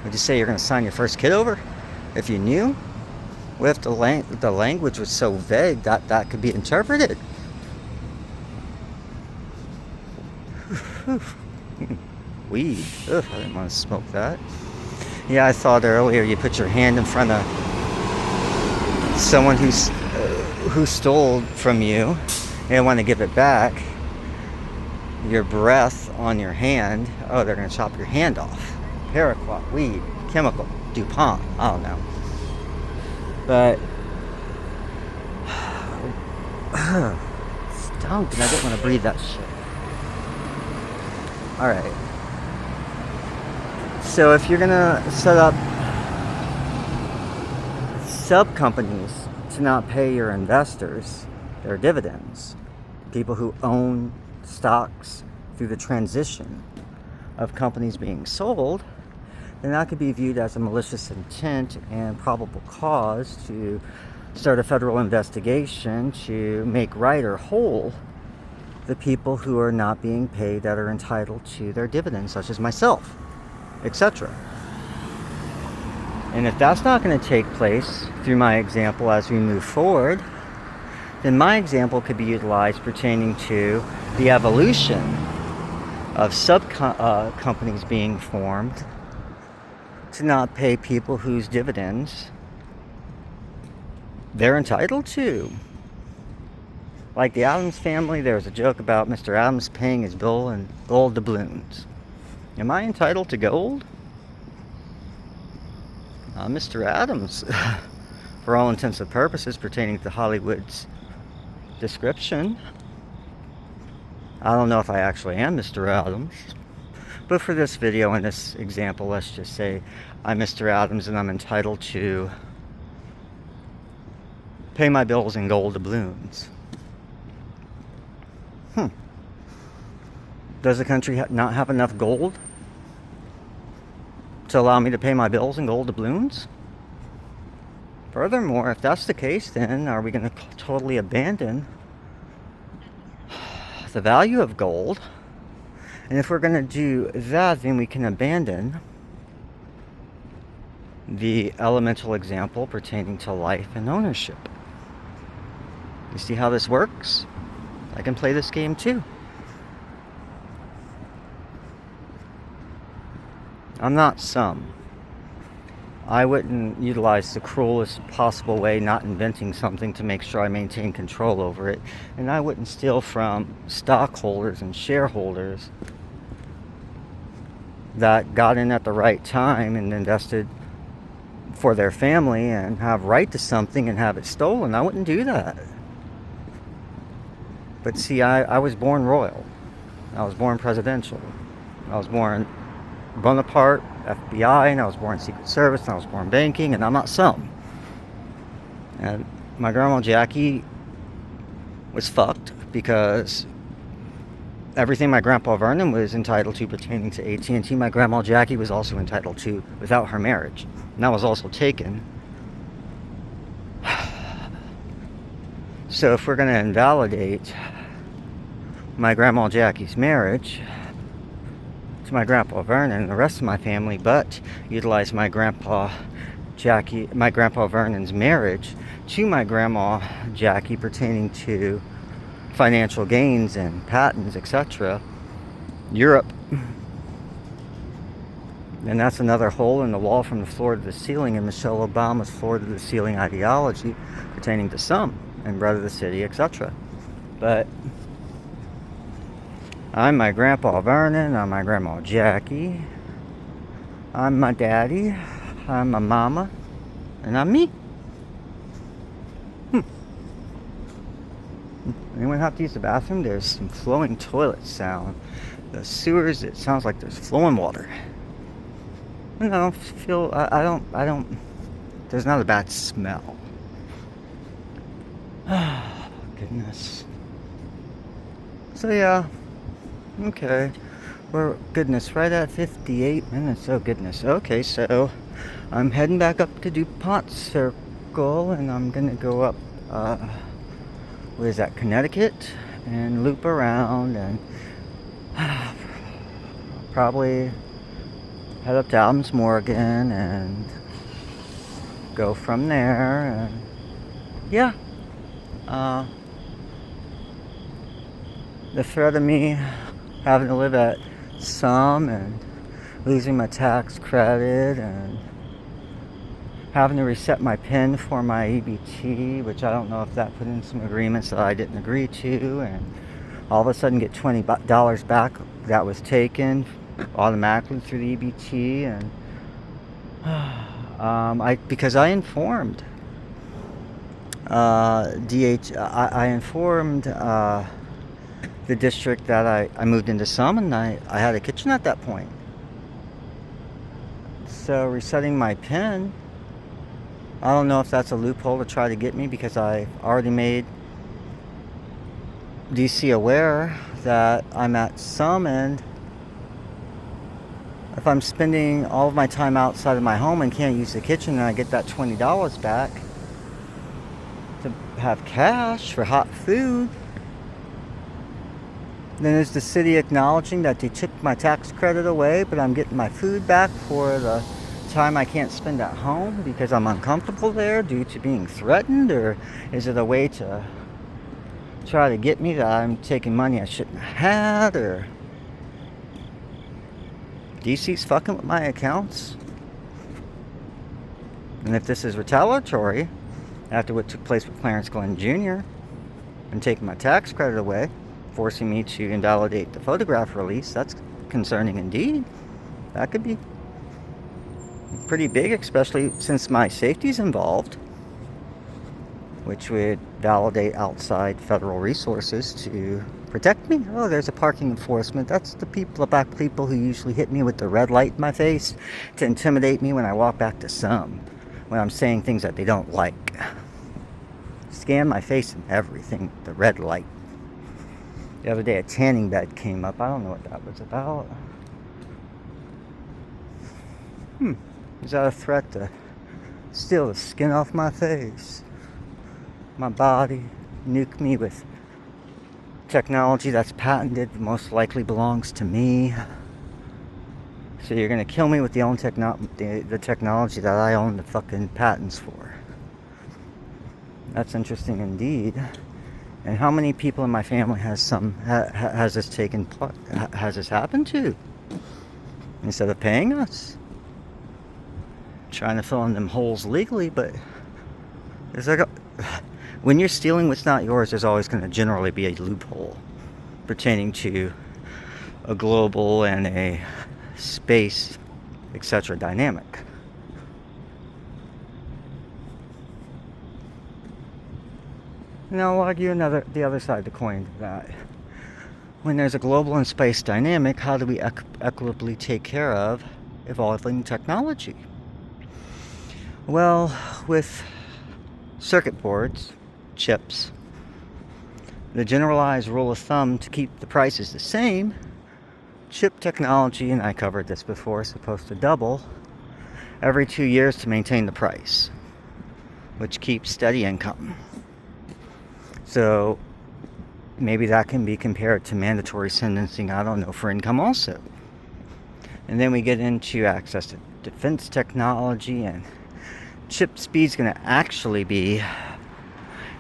Would you say you're going to sign your first kid over if you knew? What if the language was so vague that could be interpreted? Weed. Ugh, I didn't want to smoke that. Yeah, I thought earlier you put your hand in front of someone who stole from you and want to give it back. Your breath on your hand. Oh, they're going to chop your hand off. Paraquat, weed, chemical, DuPont. I don't know. But stunk, and I didn't want to breathe that shit. Alright. So if you're gonna set up sub-companies to not pay your investors their dividends, people who own stocks through the transition of companies being sold, then that could be viewed as a malicious intent and probable cause to start a federal investigation to make right or whole the people who are not being paid that are entitled to their dividends, such as myself, etc. And if that's not going to take place through my example as we move forward, then my example could be utilized pertaining to the evolution of companies being formed to not pay people whose dividends they're entitled to. Like the Adams family, there was a joke about Mr. Adams paying his bill in gold doubloons. Am I entitled to gold? Mr. Adams, for all intents and purposes pertaining to Hollywood's description. I don't know if I actually am Mr. Adams, but for this video and this example, let's just say I'm Mr. Adams and I'm entitled to pay my bills in gold doubloons. Does the country not have enough gold to allow me to pay my bills in gold doubloons? Furthermore, if that's the case, then are we going to totally abandon the value of gold? And if we're going to do that, then we can abandon the elemental example pertaining to life and ownership. You see how this works? I can play this game too. I'm not some. I wouldn't utilize the cruelest possible way, not inventing something to make sure I maintain control over it. And I wouldn't steal from stockholders and shareholders that got in at the right time and invested for their family and have right to something and have it stolen. I wouldn't do that. But see, I was born royal. I was born presidential. I was born Bonaparte, FBI, and I was born Secret Service, and I was born banking, and I'm not some. And my grandma Jackie was fucked because everything my grandpa Vernon was entitled to pertaining to AT&T, my grandma Jackie was also entitled to without her marriage. And that was also taken. So if we're going to invalidate my grandma Jackie's marriage to my grandpa Vernon and the rest of my family, but utilize my grandpa Vernon's marriage to my grandma Jackie pertaining to financial gains and patents, etc., Europe. And that's another hole in the wall from the floor to the ceiling in Michelle Obama's floor to the ceiling ideology pertaining to some and Brother of the City, etc. But I'm my grandpa Vernon, I'm my grandma Jackie, I'm my daddy, I'm my mama, and I'm me. Anyone have to use the bathroom? There's some flowing toilet sound. The sewers, it sounds like there's flowing water. And I don't feel, I don't, there's not a bad smell. Oh, goodness. So yeah, okay. We're, goodness, right at 58 minutes. Oh, goodness. Okay, so I'm heading back up to DuPont Circle, and I'm gonna go up, what is that, Connecticut, and loop around, and probably head up to Adams Morgan, and go from there, and yeah. The threat of me having to live at some and losing my tax credit and having to reset my PIN for my EBT, which I don't know if that put in some agreements that I didn't agree to, and all of a sudden get $20 back that was taken automatically through the EBT, and because I informed I informed the district that I moved into some, and I had a kitchen at that point. So resetting my PIN, I don't know if that's a loophole to try to get me, because I've already made DC aware that I'm at some, and if I'm spending all of my time outside of my home and can't use the kitchen, and I get that $20 back to have cash for hot food, then is the city acknowledging that they took my tax credit away, but I'm getting my food back for the time I can't spend at home because I'm uncomfortable there due to being threatened? Or is it a way to try to get me that I'm taking money I shouldn't have had? Or DC's fucking with my accounts? And if this is retaliatory after what took place with Clarence Glenn Jr. and taking my tax credit away, forcing me to invalidate the photograph release, that's concerning indeed. That could be pretty big, especially since my safety's involved, which would validate outside federal resources to protect me. Oh, there's a parking enforcement. That's the black people who usually hit me with the red light in my face to intimidate me when I walk back to some, when I'm saying things that they don't like. Scan my face and everything, the red light. The other day a tanning bed came up. I don't know what that was about. Is that a threat to steal the skin off my face, my body, nuke me with technology that's patented, most likely belongs to me? So you're gonna kill me with the technology that I own the fucking patents for? That's interesting indeed. And how many people in my family has this happened to? Instead of paying us, trying to fill in them holes legally, but when you're stealing what's not yours, there's always going to generally be a loophole pertaining to a global and a space, etc. dynamic. And I'll argue the other side of the coin to that. When there's a global and space dynamic, how do we equitably take care of evolving technology? Well, with circuit boards, chips, the generalized rule of thumb to keep the prices the same, chip technology, and I covered this before, is supposed to double every 2 years to maintain the price, which keeps steady income. So maybe that can be compared to mandatory sentencing, I don't know, for income also. And then we get into access to defense technology, and chip speed's going to actually be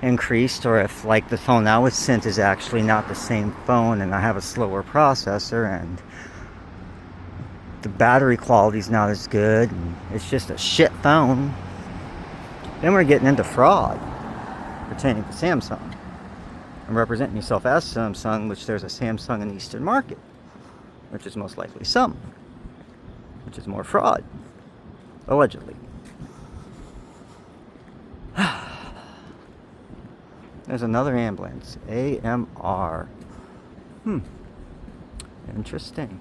increased, or if, like, the phone I was sent is actually not the same phone and I have a slower processor and the battery quality's not as good and it's just a shit phone, then we're getting into fraud pertaining to Samsung. I'm representing myself as Samsung, which there's a Samsung in the Eastern market, which is most likely some, which is more fraud, allegedly. There's another ambulance, AMR. Interesting.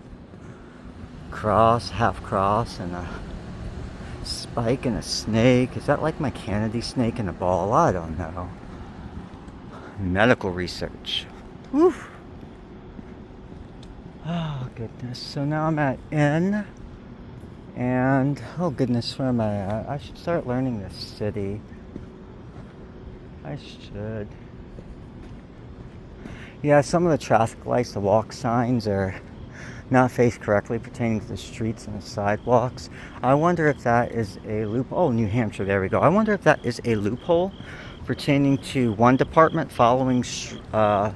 Cross, half cross, and a spike and a snake. Is that like my Kennedy snake and a ball? I don't know. Medical research. Whew. Oh, goodness. So now I'm at N. And, oh, goodness, where am I at? I should start learning this city. I should. Yeah, some of the traffic lights, the walk signs, are not faced correctly pertaining to the streets and the sidewalks. I wonder if that is a loophole. Oh, New Hampshire, there we go. I wonder if that is a loophole pertaining to one department following the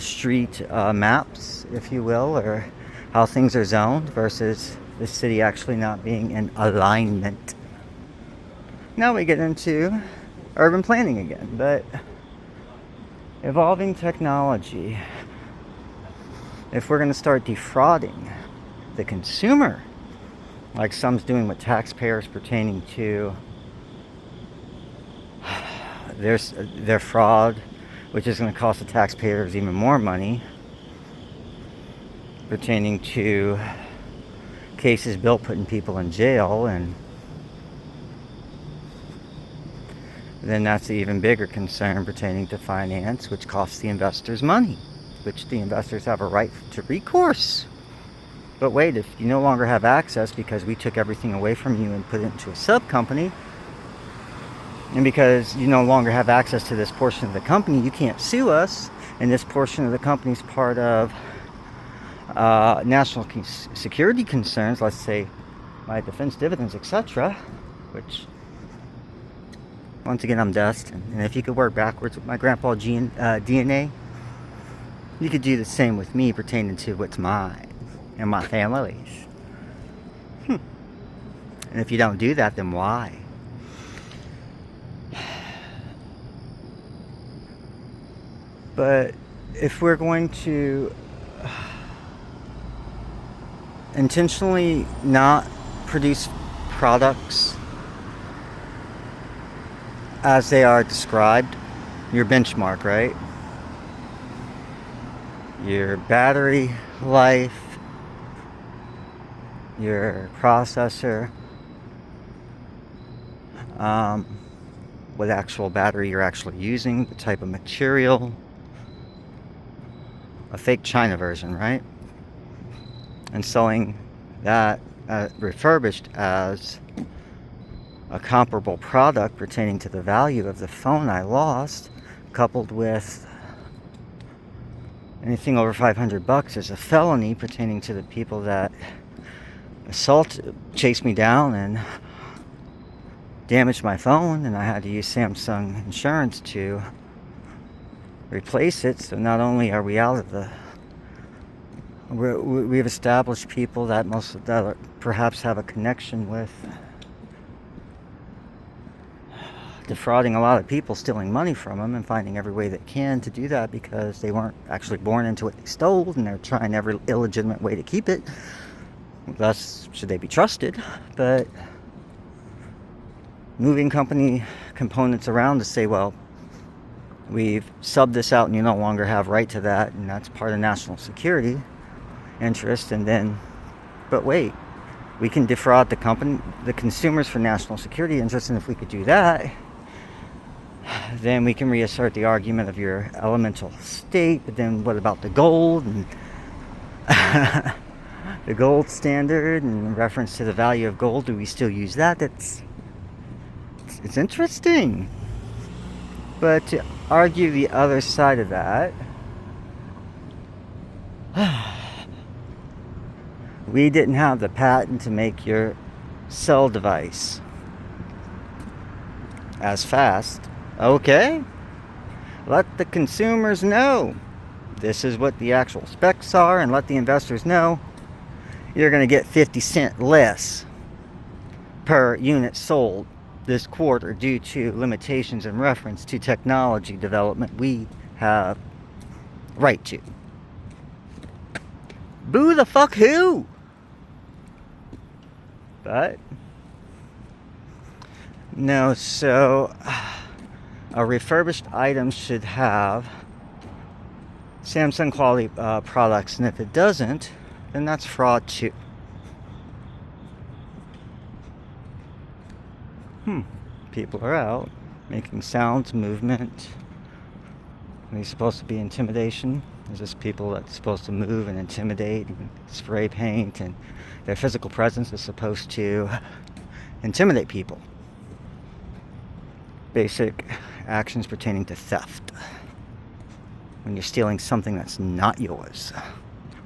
street maps, if you will, or how things are zoned, versus the city actually not being in alignment. Now we get into urban planning again, but evolving technology. If we're going to start defrauding the consumer, like some's doing with taxpayers pertaining to their fraud, which is going to cost the taxpayers even more money, pertaining to cases built putting people in jail, and then that's an even bigger concern pertaining to finance, which costs the investors money, which the investors have a right to recourse. But wait, if you no longer have access because we took everything away from you and put it into a sub-company, and because you no longer have access to this portion of the company, you can't sue us, and this portion of the company is part of national security concerns, let's say my defense dividends, etc., which, once again, I'm Dustin. And if you could work backwards with my grandpa DNA, you could do the same with me pertaining to what's mine and my family's. And if you don't do that, then why? But if we're going to intentionally not produce products as they are described, your benchmark, right? Your battery life, your processor, what actual battery you're actually using, the type of material, a fake China version, right? And selling that refurbished as a comparable product pertaining to the value of the phone I lost, coupled with anything over $500 is a felony pertaining to the people that chased me down and damaged my phone, and I had to use Samsung insurance to replace it. So not only are we out of the, we've established people that perhaps have a connection with defrauding a lot of people, stealing money from them, and finding every way they can to do that because they weren't actually born into what they stole, and they're trying every illegitimate way to keep it. Thus, should they be trusted? But moving company components around to say, well, we've subbed this out and you no longer have right to that, and that's part of national security interest, and then, but wait, we can defraud the consumers for national security interest, and if we could do that, then we can reassert the argument of your elemental state. But then what about the gold and the gold standard in reference to the value of gold? Do we still use that? It's interesting. But to argue the other side of that, we didn't have the patent to make your cell device as fast. Okay, let the consumers know this is what the actual specs are, and let the investors know you're going to get 50 cents less per unit sold this quarter due to limitations in reference to technology development we have right to. Boo the fuck who? But no, so a refurbished item should have Samsung quality products, and if it doesn't, then that's fraud too. People are out making sounds, movement. Are these supposed to be intimidation? Is this people that's supposed to move and intimidate and spray paint, and their physical presence is supposed to intimidate people? Basic actions pertaining to theft. When you're stealing something that's not yours.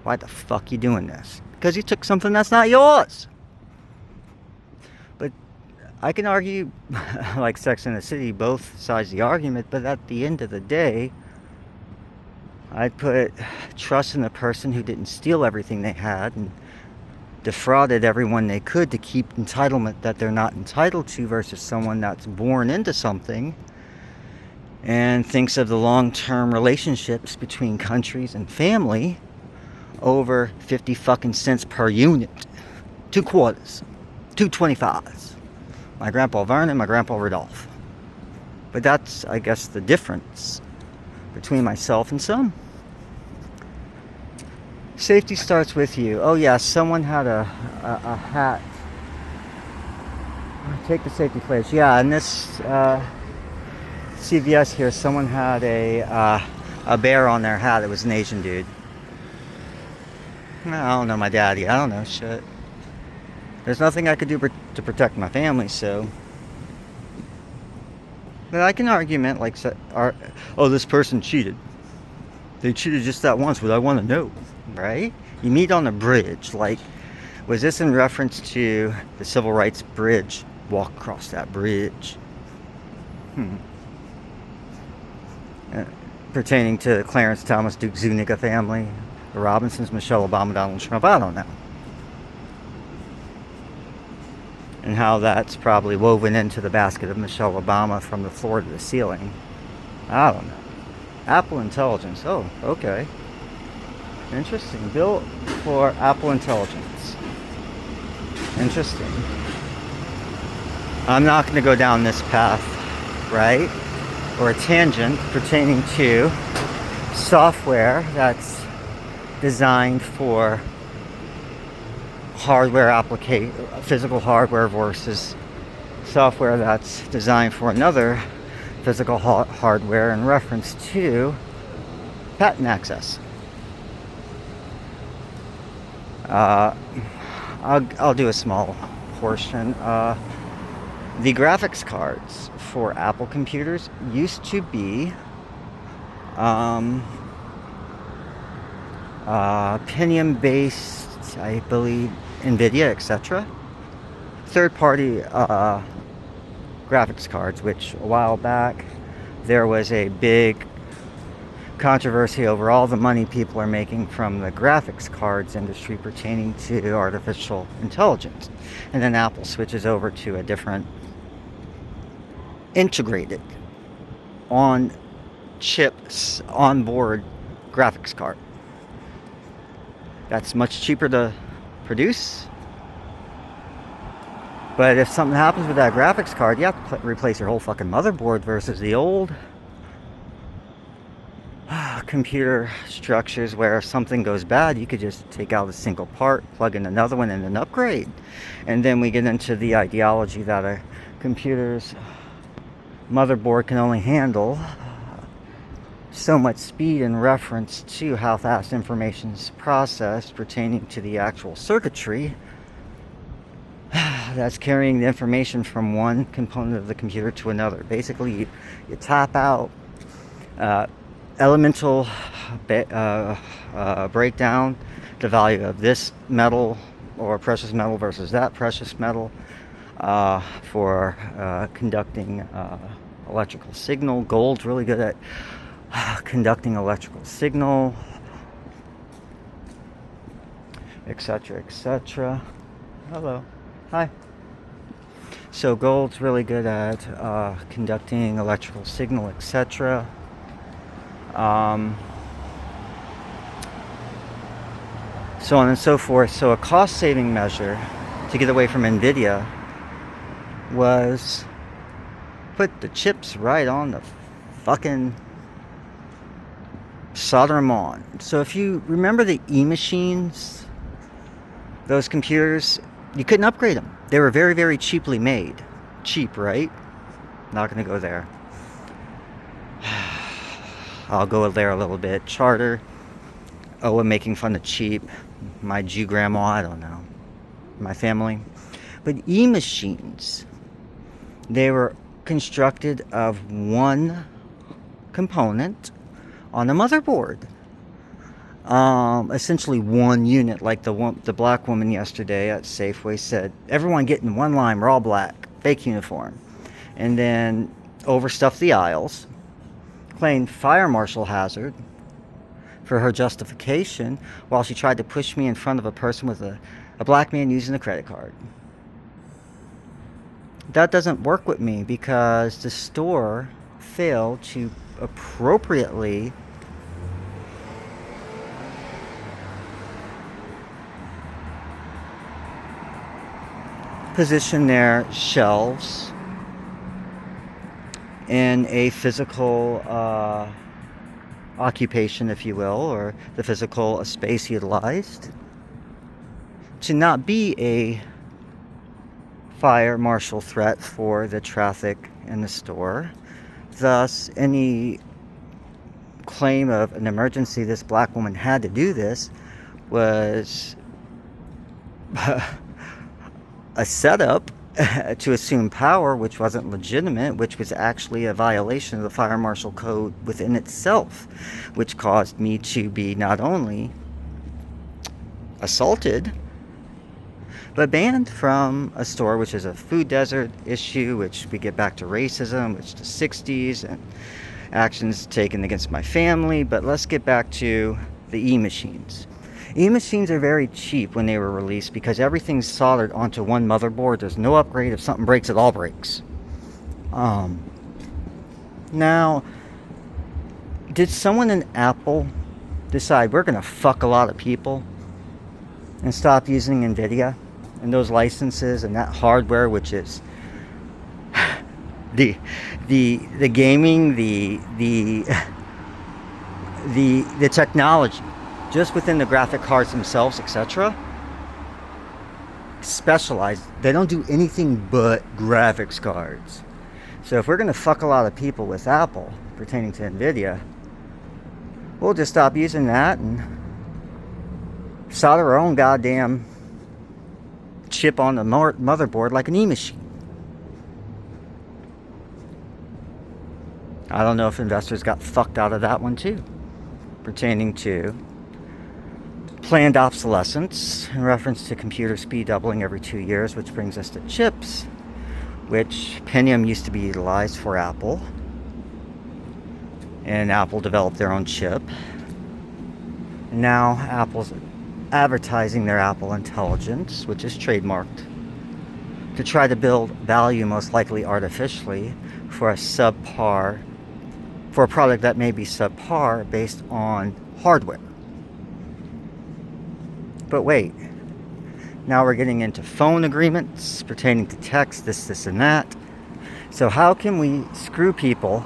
Why the fuck are you doing this? Because you took something that's not yours. But I can argue, like Sex and the City, both sides of the argument, but at the end of the day, I'd put trust in the person who didn't steal everything they had and defrauded everyone they could to keep entitlement that they're not entitled to, versus someone that's born into something and thinks of the long-term relationships between countries and family over 50 fucking cents per unit. 2 quarters. 2.25s. My grandpa Vernon, my grandpa Rudolph. But that's, I guess, the difference between myself and some. Safety starts with you. Oh yeah, someone had a hat. Take the safety pledge. Yeah, and this CVS here, someone had a bear on their hat. It was an Asian dude. I don't know my daddy. I don't know shit. There's nothing I could do to protect my family, so. But I can argument like, oh, this person cheated. They cheated just that once. What I want to know, right? You meet on a bridge. Like, was this in reference to the Civil Rights Bridge? Walk across that bridge. Pertaining to the Clarence Thomas Duke Zuniga family, the Robinsons, Michelle Obama, Donald Trump. I don't know. And how that's probably woven into the basket of Michelle Obama from the floor to the ceiling. I don't know. Apple Intelligence. Oh, okay. Interesting. Bill for Apple Intelligence. Interesting. I'm not going to go down this path, right? Or a tangent pertaining to software that's designed for hardware physical hardware versus software that's designed for another physical hardware in reference to patent access. I'll do a small portion. The graphics cards for Apple computers used to be Pentium-based, I believe, NVIDIA, etc. Third-party graphics cards, which a while back there was a big controversy over all the money people are making from the graphics cards industry pertaining to artificial intelligence. And then Apple switches over to a different integrated on chips onboard graphics card that's much cheaper to produce, but if something happens with that graphics card, you have to replace your whole fucking motherboard versus the old computer structures where if something goes bad, you could just take out a single part, plug in another one, and then upgrade. And then we get into the ideology that a computer's motherboard can only handle so much speed in reference to how fast information is processed pertaining to the actual circuitry that's carrying the information from one component of the computer to another. Basically, you tap out elemental breakdown, the value of this metal or precious metal versus that precious metal for conducting electrical signal. Gold's really good at conducting electrical signal, etc., etc. Hello. Hi. So gold's really good at conducting electrical signal, etc. So on and so forth. So a cost-saving measure to get away from NVIDIA was put the chips right on the fucking solder them on. So if you remember the E-machines, those computers, you couldn't upgrade them. They were very, very cheaply made. Cheap, right? Not going to go there. I'll go there a little bit. Charter. Oh, I'm making fun of cheap. My Jew grandma, I don't know. My family. But E-machines, they were constructed of one component on a motherboard. Essentially one unit, like the black woman yesterday at Safeway said, everyone get in one line, we're all black, fake uniform. And then overstuffed the aisles, claimed fire marshal hazard for her justification while she tried to push me in front of a person with a black man using a credit card. That doesn't work with me because the store failed to appropriately position their shelves in a physical occupation, if you will, or the physical space utilized to not be a fire marshal threat for the traffic in the store, Thus, any claim of an emergency, this black woman had to do this, was a setup to assume power, which wasn't legitimate, which was actually a violation of the fire marshal code within itself, which caused me to be not only assaulted, but banned from a store, which is a food desert issue, which we get back to racism, which the 60s, and actions taken against my family. But let's get back to the e-machines. E-machines are very cheap when they were released because everything's soldered onto one motherboard. There's no upgrade. If something breaks, it all breaks. Now, did someone in Apple decide we're going to fuck a lot of people and stop using NVIDIA and those licenses and that hardware, which is the gaming, the technology, just within the graphic cards themselves, etc., specialized. They don't do anything but graphics cards. So if we're going to fuck a lot of people with Apple pertaining to NVIDIA, we'll just stop using that and solder our own goddamn chip on the motherboard like an e-machine. I don't know if investors got fucked out of that one too, pertaining to planned obsolescence in reference to computer speed doubling every 2 years, which brings us to chips, which Pentium used to be utilized for Apple, and Apple developed their own chip. Now Apple's advertising their Apple Intelligence, which is trademarked, to try to build value, most likely artificially, for a product that may be subpar based on hardware. But wait, now we're getting into phone agreements pertaining to text, this, and that. So how can we screw people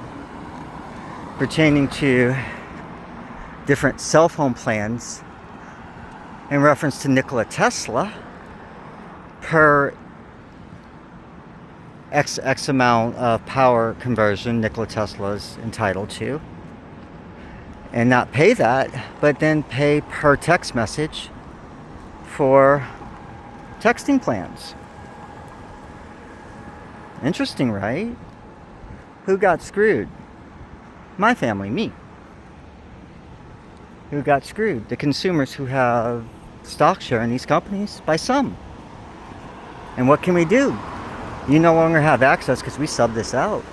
pertaining to different cell phone plans in reference to Nikola Tesla per X amount of power conversion Nikola Tesla's entitled to, and not pay that, but then pay per text message for texting plans? Interesting, right? Who got screwed? My family, me. Who got screwed? The consumers who have stock share in these companies by some. And what can we do? You no longer have access because we sub this out.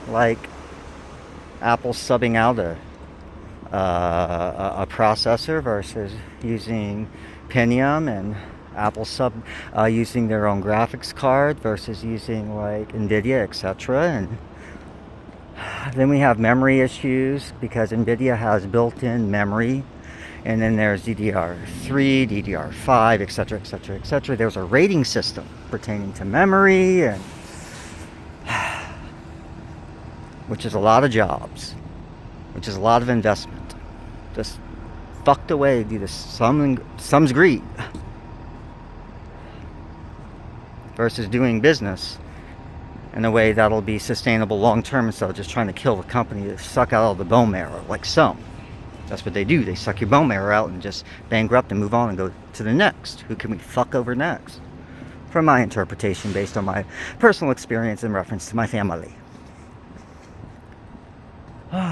Like Apple subbing out a processor versus using Pentium, and Apple using their own graphics card versus using like NVIDIA, etc. And then we have memory issues because NVIDIA has built-in memory, and then there's DDR3, DDR5, etc., etc., etc. There's a rating system pertaining to memory, and which is a lot of jobs, which is a lot of investment, just fucked away due to some's greed versus doing business in a way that'll be sustainable long term, instead of just trying to kill the company to suck out all the bone marrow like some. That's what they do. They suck your bone marrow out and just bankrupt and move on and go to the next. Who can we fuck over next? From my interpretation, based on my personal experience in reference to my family.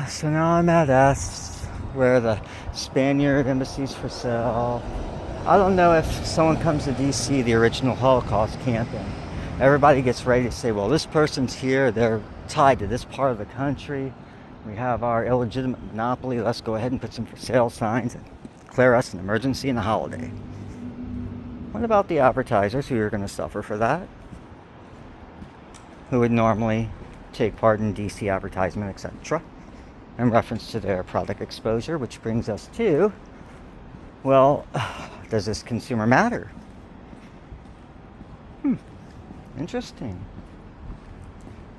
So now I'm at S, where the Spaniard embassy's for sale. I don't know if someone comes to DC, the original Holocaust camp, and everybody gets ready to say, well, this person's here, they're tied to this part of the country. We have our illegitimate monopoly. Let's go ahead and put some for sale signs and declare us an emergency and a holiday. What about the advertisers who are going to suffer for that? Who would normally take part in DC advertisement, etc., in reference to their product exposure, which brings us to, well, does this consumer matter? Interesting.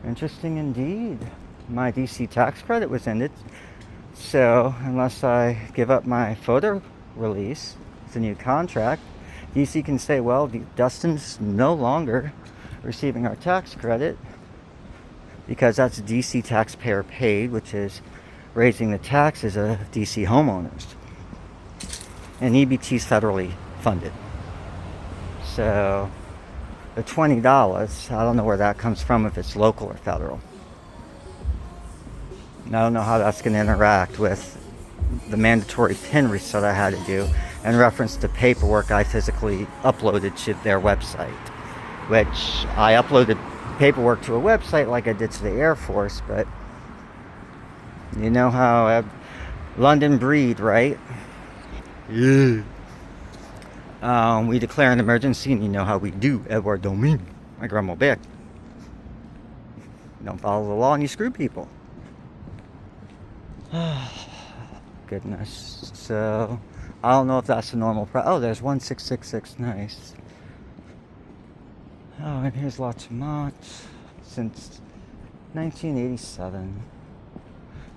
Interesting indeed. My DC tax credit was ended, so unless I give up my photo release, it's a new contract, DC can say, well, Dustin's no longer receiving our tax credit because that's DC taxpayer paid, which is raising the taxes of DC homeowners. And EBT is federally funded. So the $20, I don't know where that comes from, if it's local or federal. And I don't know how that's going to interact with the mandatory PIN reset I had to do in reference to paperwork I physically uploaded to their website, which I uploaded paperwork to a website like I did to the Air Force, but you know how London breed, right? Yeah. We declare an emergency, and you know how we do, Edward Domingue, my grandma back. You don't follow the law and you screw people. Goodness. So I don't know if that's the normal oh, there's 1666. Nice. Oh, and here's lots of months since 1987.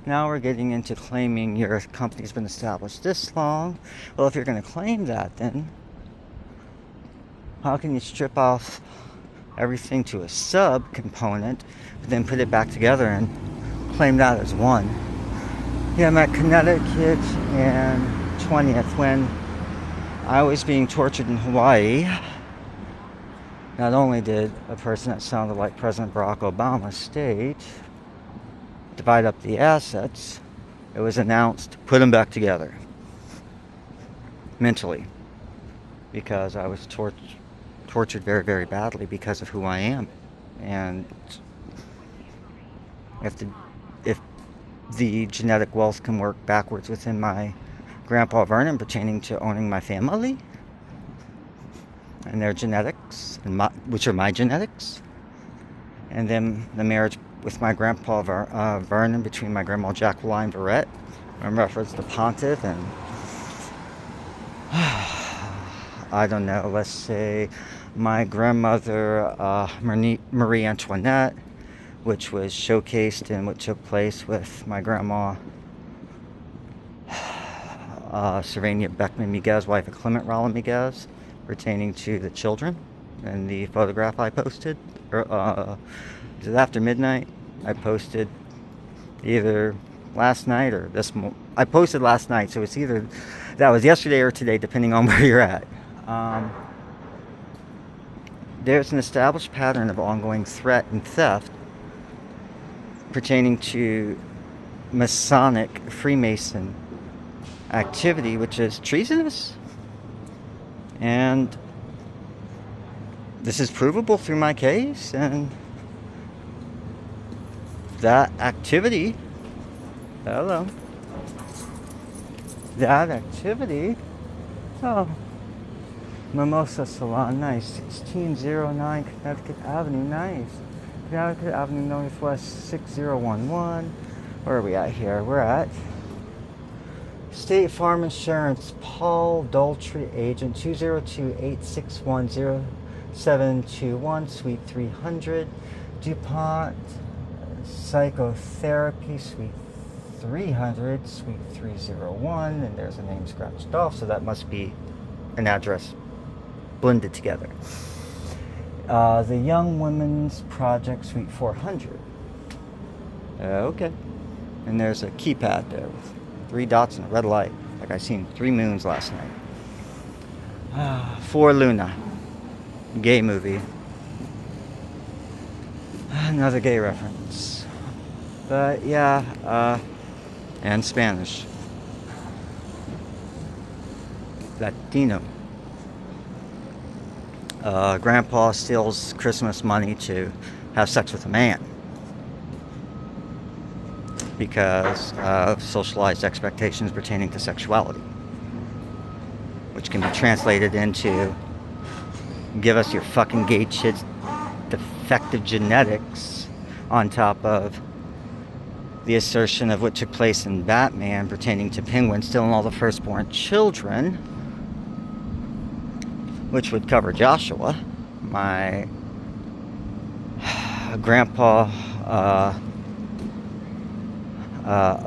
Now we're getting into claiming your company's been established this long. Well, if you're going to claim that, then how can you strip off everything to a sub component, but then put it back together and claim that as one? Yeah, I'm at Connecticut and 20th when I was being tortured in Hawaii. Not only did a person that sounded like President Barack Obama state divide up the assets, it was announced, put them back together. Mentally. Because I was tortured very, very badly because of who I am. And if the genetic wealth can work backwards within my Grandpa Vernon pertaining to owning my family and their genetics, and which are my genetics, and then the marriage with my Grandpa Vernon between my Grandma Jacqueline Verrett in reference to Pontiff, and I don't know, let's say my grandmother Marie Antoinette, which was showcased in what took place with my grandma Servania Beckman Migues, wife of Clement Rollin Migues, pertaining to the children, and the photograph I posted after midnight. I posted either last night or I posted last night, so it's either that was yesterday or today, depending on where you're at. There's an established pattern of ongoing threat and theft pertaining to Masonic Freemason activity, which is treasonous. And this is provable through my case, and that activity, oh, Mimosa Salon, nice, 1609 Connecticut Avenue, nice, Connecticut Avenue Northwest 6011, where are we at here? We're at State Farm Insurance, Paul Daltrey, agent, 202-861-0721, Suite 300, DuPont Psychotherapy, Suite 300, Suite 301, and there's a name scratched off, so that must be an address blended together. The Young Women's Project, Suite 400. Okay. And there's a keypad there with 3 dots and a red light, like I seen 3 moons last night. For Luna, gay movie. Another gay reference. But yeah, and Spanish. Latino. Grandpa steals Christmas money to have sex with a man because of socialized expectations pertaining to sexuality, which can be translated into give us your fucking gay shit's defective genetics, on top of the assertion of what took place in Batman pertaining to Penguin stealing all the firstborn children, which would cover Joshua, my grandpa,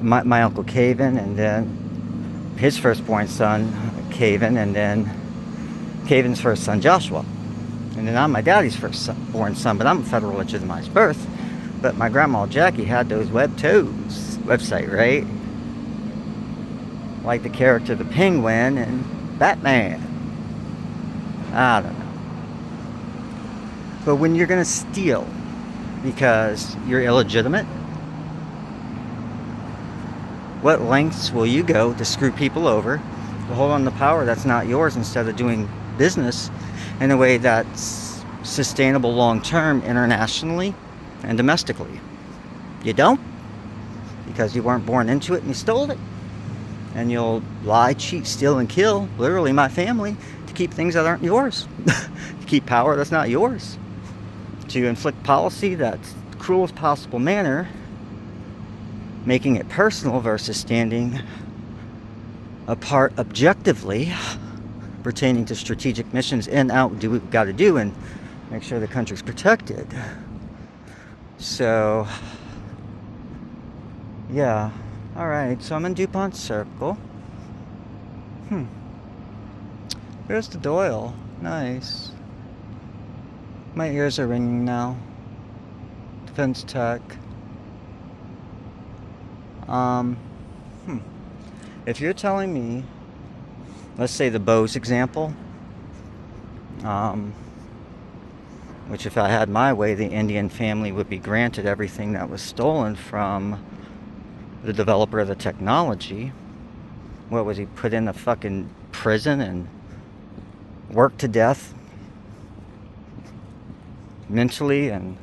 my uncle Caven, and then his firstborn son, Caven, and then Caven's first son, Joshua. And then I'm my daddy's firstborn son, but I'm a federal legitimized birth, But my grandma Jackie had those web toes website, right? Like the character the Penguin and Batman. I don't know. But when you're gonna steal because you're illegitimate, what lengths will you go to screw people over, to hold on to power that's not yours, instead of doing business in a way that's sustainable long term internationally and domestically? You don't, because you weren't born into it and you stole it. And you'll lie, cheat, steal, and kill, literally my family, to keep things that aren't yours. To keep power that's not yours. To inflict policy that's the cruelest possible manner, making it personal versus standing apart objectively, pertaining to strategic missions in, out, do what we've got to do, and make sure the country's protected. So, yeah. Alright, so I'm in DuPont Circle. There's the Doyle. Nice. My ears are ringing now. Defense Tech. If you're telling me, let's say the Bose example, which if I had my way, the Indian family would be granted everything that was stolen from the developer of the technology. What was he, put in a fucking prison and worked to death mentally, and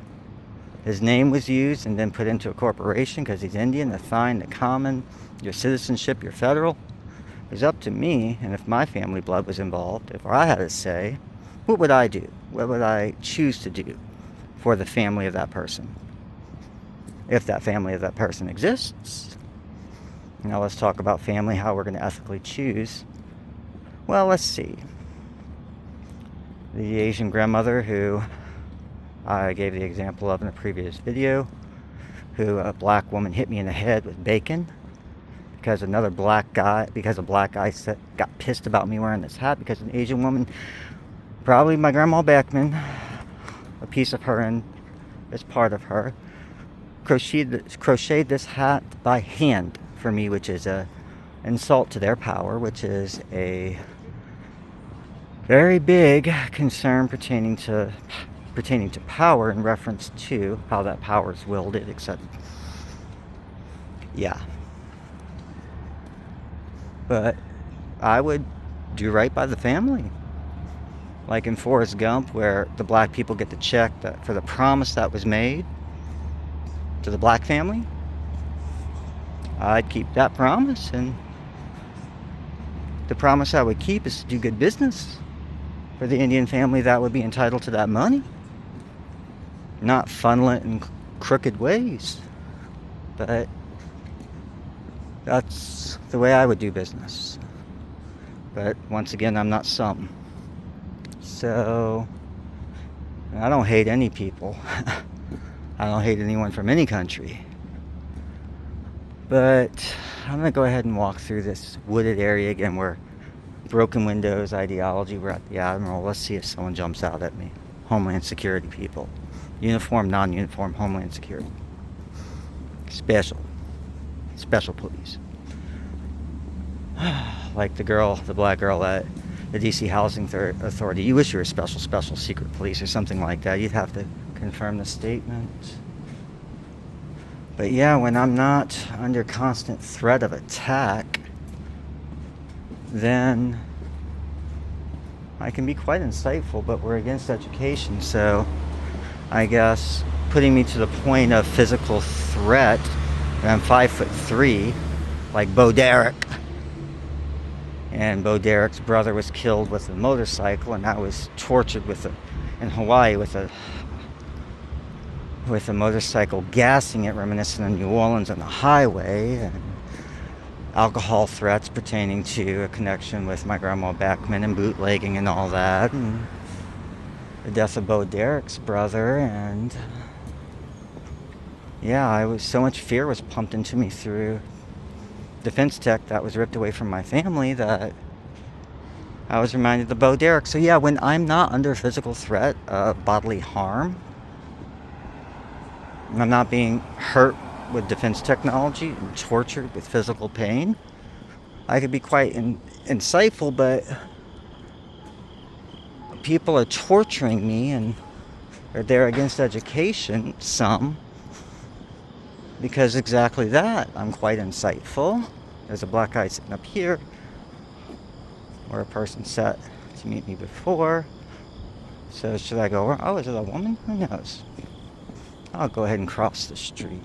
his name was used and then put into a corporation because he's Indian, the fine, the common, your citizenship, your federal? It was up to me, and if my family blood was involved, if I had a say, what would I do? What would I choose to do for the family of that person? If that family of that person exists. Now let's talk about family, how we're going to ethically choose. Well, let's see. The Asian grandmother who I gave the example of in a previous video, who a black woman hit me in the head with bacon because a black guy got pissed about me wearing this hat, because an Asian woman, probably my grandma Beckman, a piece of her and it's part of her, crocheted this hat by hand for me, which is a insult to their power, which is a very big concern pertaining to power, in reference to how that power is wielded, etc. Yeah. But I would do right by the family. Like in Forrest Gump, where the black people get the check for the promise that was made to the black family. I'd keep that promise, and the promise I would keep is to do good business for the Indian family that would be entitled to that money. Not funnel it in crooked ways. But that's the way I would do business. But once again, I'm not some. So, I don't hate any people. I don't hate anyone from any country. But I'm going to go ahead and walk through this wooded area again, where broken windows ideology. We're at the Admiral. Let's see if someone jumps out at me. Homeland Security people. Uniform, non-uniform, Homeland Security. Special police. Like the black girl at the DC Housing Authority. You wish you were special secret police or something like that. You'd have to confirm the statement. But yeah, when I'm not under constant threat of attack, then I can be quite insightful, but we're against education, so I guess putting me to the point of physical threat, and I'm 5'3", like Bo Derek, and Bo Derek's brother was killed with a motorcycle, and I was tortured in Hawaii with a motorcycle, gassing it, reminiscent of New Orleans on the highway, and alcohol threats pertaining to a connection with my grandma Beckman and bootlegging and all that, and the death of Bo Derek's brother. And yeah, so much fear was pumped into me through defense tech that was ripped away from my family, that I was reminded of Bo Derek. So yeah, when I'm not under physical threat of bodily harm, I'm not being hurt with defense technology and tortured with physical pain, I could be quite insightful, but people are torturing me and they're against education, some, because exactly that. I'm quite insightful. There's a black guy sitting up here where a person sat to meet me before. So should I go, oh, is it a woman? Who knows? I'll go ahead and cross the street.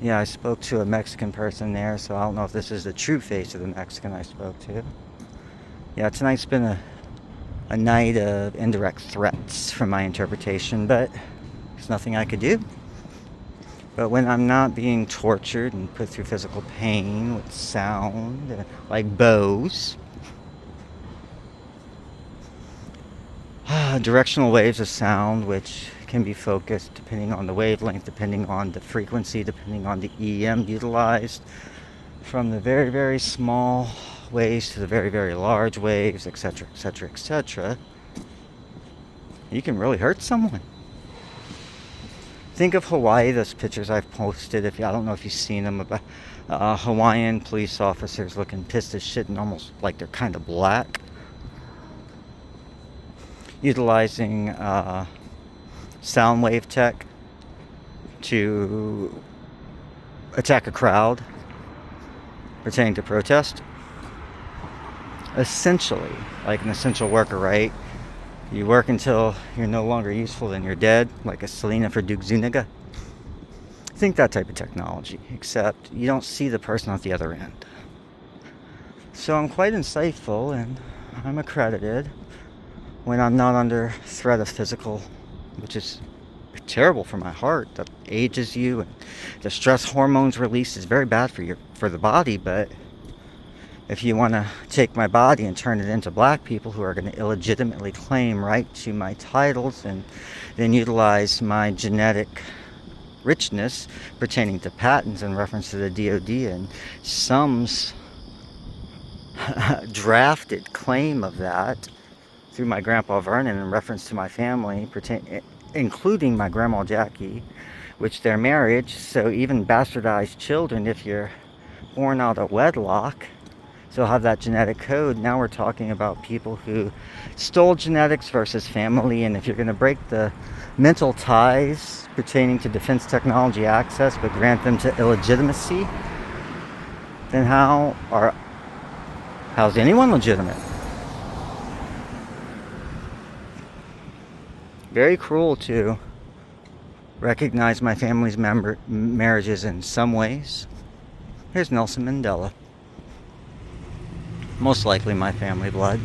Yeah, I spoke to a Mexican person there, so I don't know if this is the true face of the Mexican I spoke to. Yeah, tonight's been a night of indirect threats from my interpretation, but there's nothing I could do. But when I'm not being tortured and put through physical pain with sound, like bows, directional waves of sound, which can be focused depending on the wavelength, depending on the frequency, depending on the EM utilized, from the very, very small waves to the very, very large waves, etc., etc., etc., you can really hurt someone. Think of Hawaii, those pictures I've posted, I don't know if you've seen them, about Hawaiian police officers looking pissed as shit and almost like they're kind of black. Utilizing sound wave tech to attack a crowd pertaining to protest. Essentially, like an essential worker, right? You work until you're no longer useful, then you're dead, like a Selena for Duke Zuniga. Think that type of technology, except you don't see the person at the other end. So I'm quite insightful and I'm accredited when I'm not under threat of physical, which is terrible for my heart. That ages you, and the stress hormones released is very bad for the body, but if you want to take my body and turn it into black people who are going to illegitimately claim right to my titles and then utilize my genetic richness pertaining to patents in reference to the DOD and some's drafted claim of that through my grandpa Vernon in reference to my family, including my grandma Jackie, which their marriage, so even bastardized children, if you're born out of wedlock, still have that genetic code. Now we're talking about people who stole genetics versus family, and if you're going to break the mental ties pertaining to defense technology access but grant them to illegitimacy, then how's anyone legitimate? Very cruel to recognize my family's marriages in some ways. Here's Nelson Mandela. Most likely my family blood.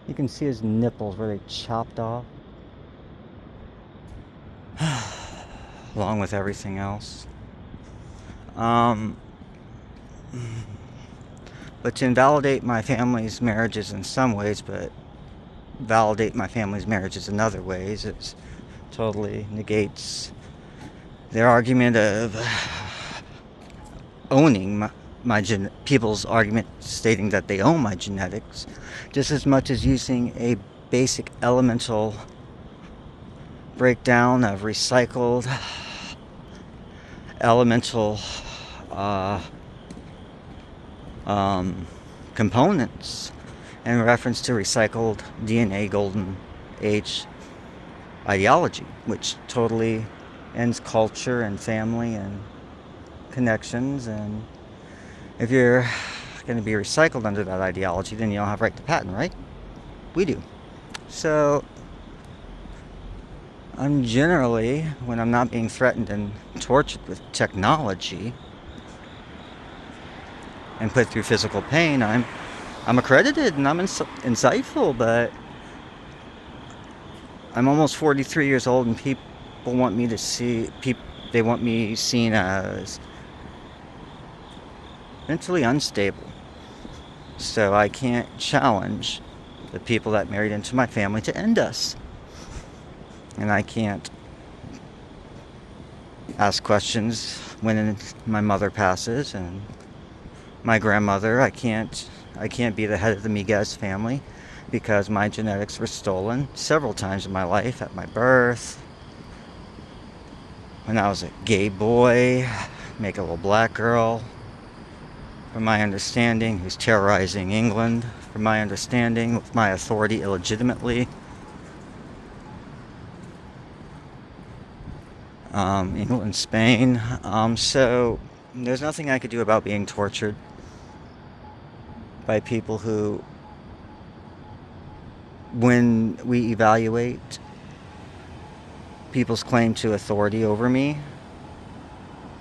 You can see his nipples where they chopped off. Along with everything else. But to invalidate my family's marriages in some ways, but validate my family's marriages in other ways, it totally negates their argument of owning people's argument stating that they own my genetics, just as much as using a basic elemental breakdown of recycled elemental components in reference to recycled DNA golden age ideology, which totally ends culture and family and connections. And if you're going to be recycled under that ideology, then you don't have right to patent, right? We do. So I'm generally, when I'm not being threatened and tortured with technology and put through physical pain, I'm accredited and I'm insightful, but I'm almost 43 years old and people want me to they want me seen as mentally unstable. So I can't challenge the people that married into my family to end us. And I can't ask questions when my mother passes and my grandmother. I can't be the head of the Migues family because my genetics were stolen several times in my life, at my birth, when I was a gay boy, make a little black girl, from my understanding, who's terrorizing England, from my understanding, with my authority illegitimately. England, Spain. So there's nothing I could do about being tortured by people who, when we evaluate people's claim to authority over me,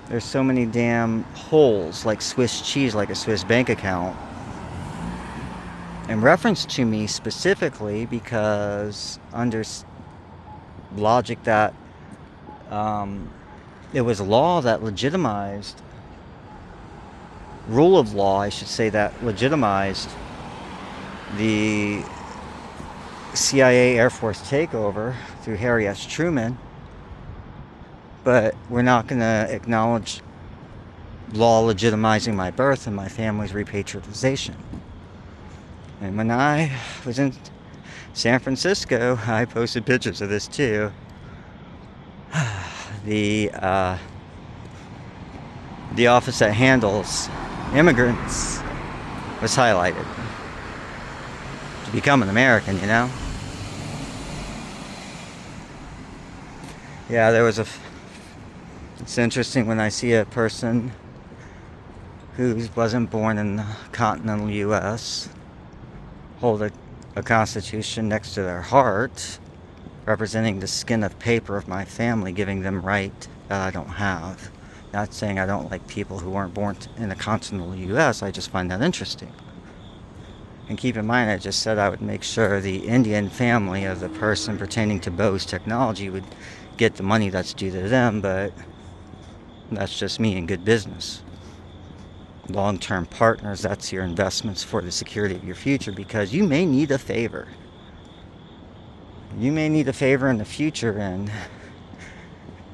there's so many damn holes, like Swiss cheese, like a Swiss bank account, in reference to me specifically, because under logic that it was law that legitimized, rule of law, I should say, that legitimized the CIA Air Force takeover through Harry S. Truman, but we're not going to acknowledge law legitimizing my birth and my family's repatriation. And when I was in San Francisco, I posted pictures of this too. The office that handles immigrants was highlighted to become an American, you know? Yeah, it's interesting when I see a person who wasn't born in the continental U.S. hold a constitution next to their heart, representing the skin of paper of my family, giving them right that I don't have. Not saying I don't like people who weren't born in the continental U.S., I just find that interesting. And keep in mind, I just said I would make sure the Indian family of the person pertaining to Bose Technology would get the money that's due to them, but that's just me in good business. Long-term partners, that's your investments for the security of your future, because you may need a favor. You may need a favor in the future, and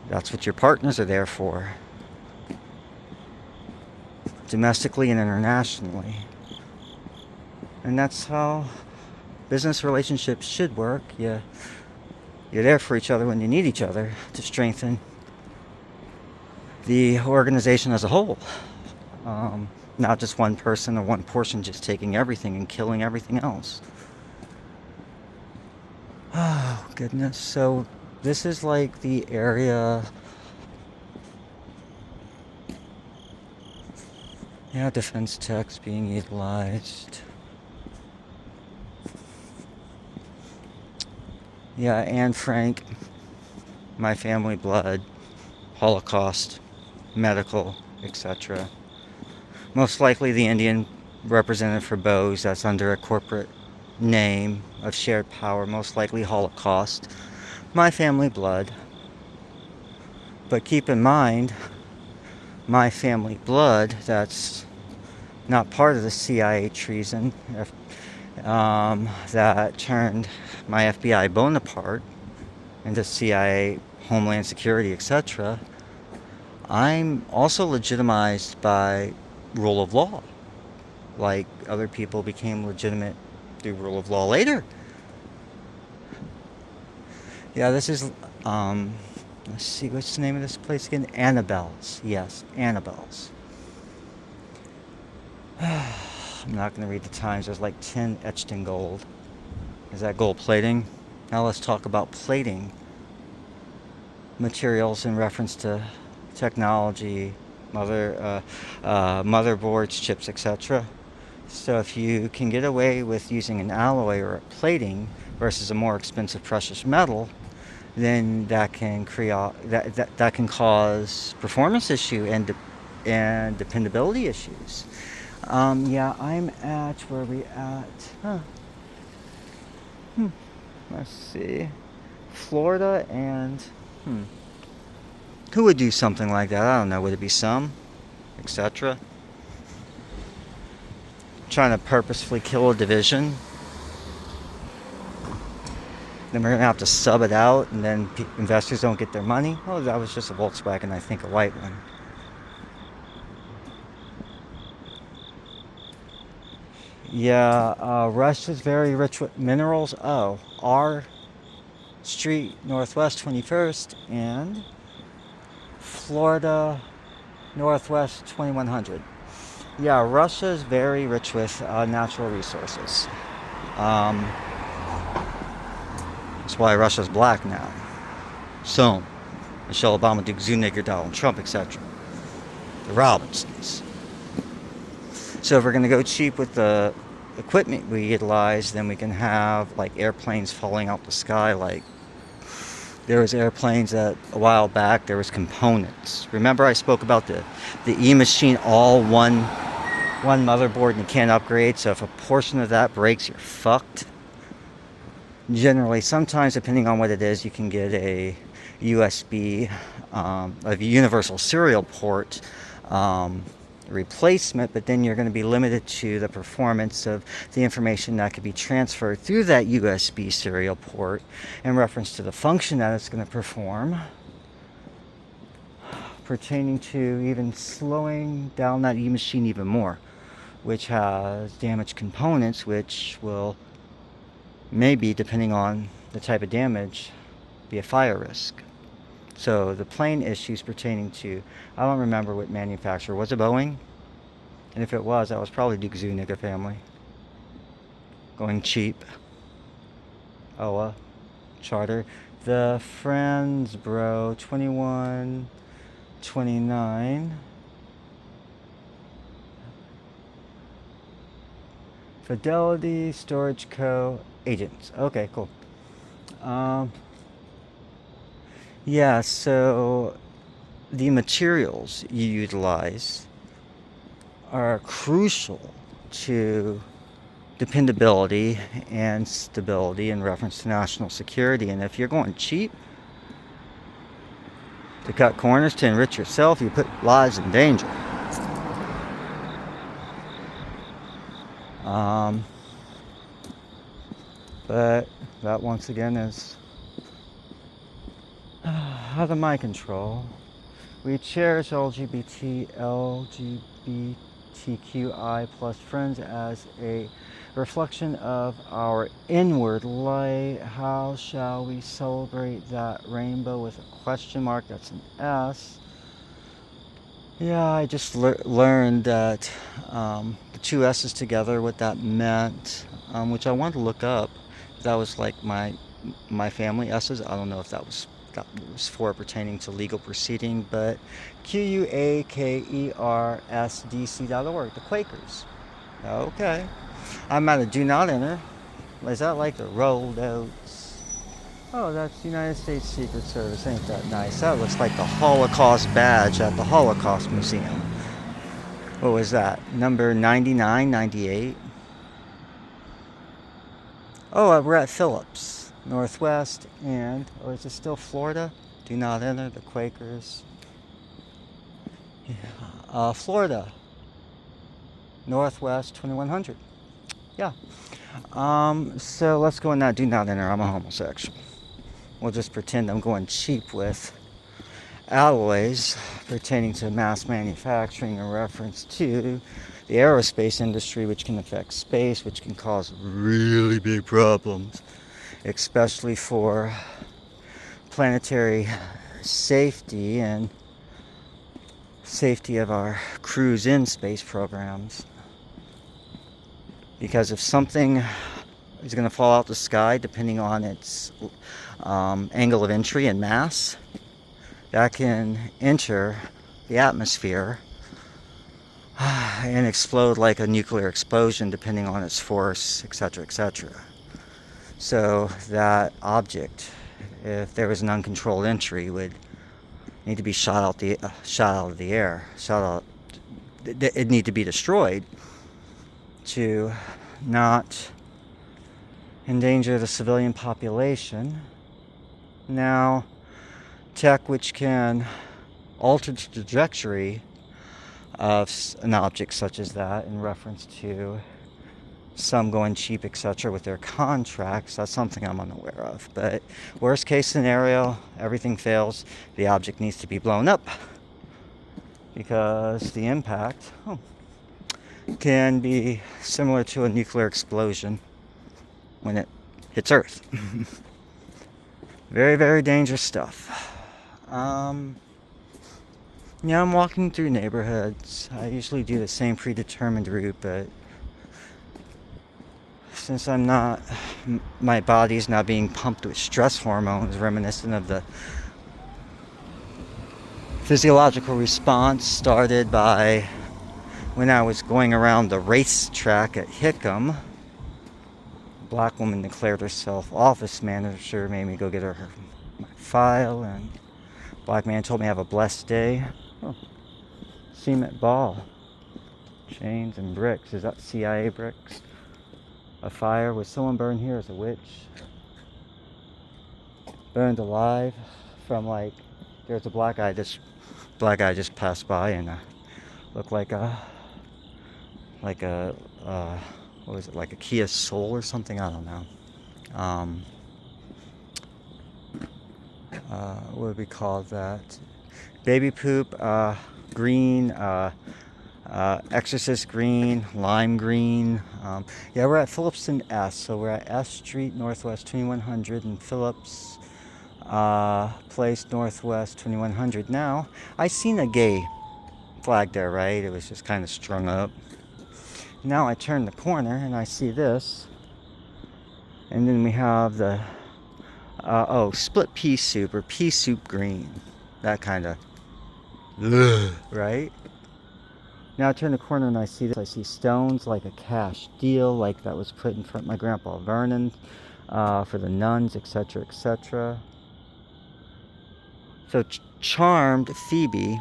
that's what your partners are there for. Domestically and internationally. And that's how business relationships should work. You're there for each other when you need each other to strengthen the organization as a whole. Not just one person or one portion just taking everything and killing everything else. Oh, goodness. So this is like the area... Yeah, defense techs being utilized. Yeah, Anne Frank, my family blood, Holocaust, medical, etc. Most likely the Indian representative for Bose, that's under a corporate name of shared power, most likely Holocaust, my family blood. But keep in mind, my family blood, that's not part of the CIA treason that turned my FBI Bonaparte into CIA, Homeland Security, etc. I'm also legitimized by rule of law, like other people became legitimate through rule of law later. Yeah, this is, let's see, what's the name of this place again? Annabelle's. Yes, Annabelle's. I'm not going to read the times. There's like 10 etched in gold. Is that gold plating? Now let's talk about plating materials in reference to technology, motherboards, chips, etc. So if you can get away with using an alloy or a plating versus a more expensive precious metal, then that can that can cause performance issue and dependability issues. Yeah, I'm at, where are we at? Let's see. Florida and, who would do something like that? I don't know. Would it be some, etc.? Trying to purposefully kill a division. Then we're going to have to sub it out, and then investors don't get their money. Oh, that was just a Volkswagen, I think, a white one. Yeah, Russia's very rich with minerals. Oh, R Street Northwest 21st and Florida Northwest 2100. Yeah, Russia is very rich with natural resources. Um, that's why Russia's black now. So, Michelle Obama, Duke Zuniga, Donald Trump, etc. The Robinsons. So if we're going to go cheap with the equipment we utilize, then we can have like airplanes falling out the sky. Like there was airplanes that a while back there was components. Remember I spoke about the E-machine, all one motherboard, and you can't upgrade. So if a portion of that breaks, you're fucked. Generally, sometimes depending on what it is, you can get a USB, a universal serial port replacement, but then you're going to be limited to the performance of the information that could be transferred through that USB serial port in reference to the function that it's going to perform, pertaining to even slowing down that E-machine even more, which has damaged components, which will maybe, depending on the type of damage, be a fire risk. So the plane issues pertaining to, I don't remember what manufacturer, was it Boeing? And if it was, that was probably Duke Zuniga family. Going cheap. OA, charter. The Friends, bro, 2129. Fidelity Storage Co. agents. Okay, cool. Yeah, so the materials you utilize are crucial to dependability and stability in reference to national security. And if you're going cheap to cut corners to enrich yourself, you put lives in danger. But that once again is out of my control. We cherish LGBTQI plus friends as a reflection of our inward light. How shall we celebrate that rainbow with a question mark? That's an S. Yeah, I just learned that the two S's together, what that meant, which I wanted to look up. That was like my family S's. I don't know if that was for pertaining to legal proceeding, but QUAKERSDC.org, the Quakers. Okay. I'm at a do not enter. Is that like the rolled oats? Oh, that's the United States Secret Service. Ain't that nice? That looks like the Holocaust badge at the Holocaust Museum. What was that? Number 9998? Oh, we're at Phillips, Northwest, and, or is it still Florida? Do not enter, the Quakers. Yeah. Florida, Northwest 2100. Yeah. So let's go in that do not enter. I'm a homosexual. We'll just pretend I'm going cheap with alloys pertaining to mass manufacturing in reference to the aerospace industry, which can affect space, which can cause really big problems, especially for planetary safety and safety of our crews in space programs. Because if something is going to fall out the sky, depending on its angle of entry and mass, that can enter the atmosphere and explode like a nuclear explosion, depending on its force, etc., etc. So that object, if there was an uncontrolled entry, would need to be shot out of the air. It'd need to be destroyed to not endanger the civilian population. Now, tech which can alter the trajectory of an object such as that in reference to some going cheap, etc., with their contracts, that's something I'm unaware of. But worst case scenario, everything fails, the object needs to be blown up because the impact can be similar to a nuclear explosion when it hits Earth. Very, very dangerous stuff. Yeah, I'm walking through neighborhoods. I usually do the same predetermined route, but since my body's not being pumped with stress hormones reminiscent of the physiological response started by when I was going around the racetrack at Hickam. A black woman declared herself office manager, made me go get her my file, and black man told me have a blessed day. Oh, cement ball, chains and bricks. Is that CIA bricks? A fire. Was someone burned here as a witch? Burned alive from there's a black guy just passed by and looked like a what was it, like a Kia Soul or something? I don't know. What would we call that? Baby poop, green, Exorcist green, lime green. Yeah, we're at Phillipston S, so we're at S Street Northwest 2100 and Phillips Place Northwest 2100. Now, I seen a gay flag there, right? It was just kind of strung up. Now I turn the corner and I see this, and then we have the split pea soup or pea soup green, that kind of right. Now I turn the corner and I see this. I see stones like a cash deal, like that was put in front of my grandpa Vernon for the nuns, etc., etc. So charmed Phoebe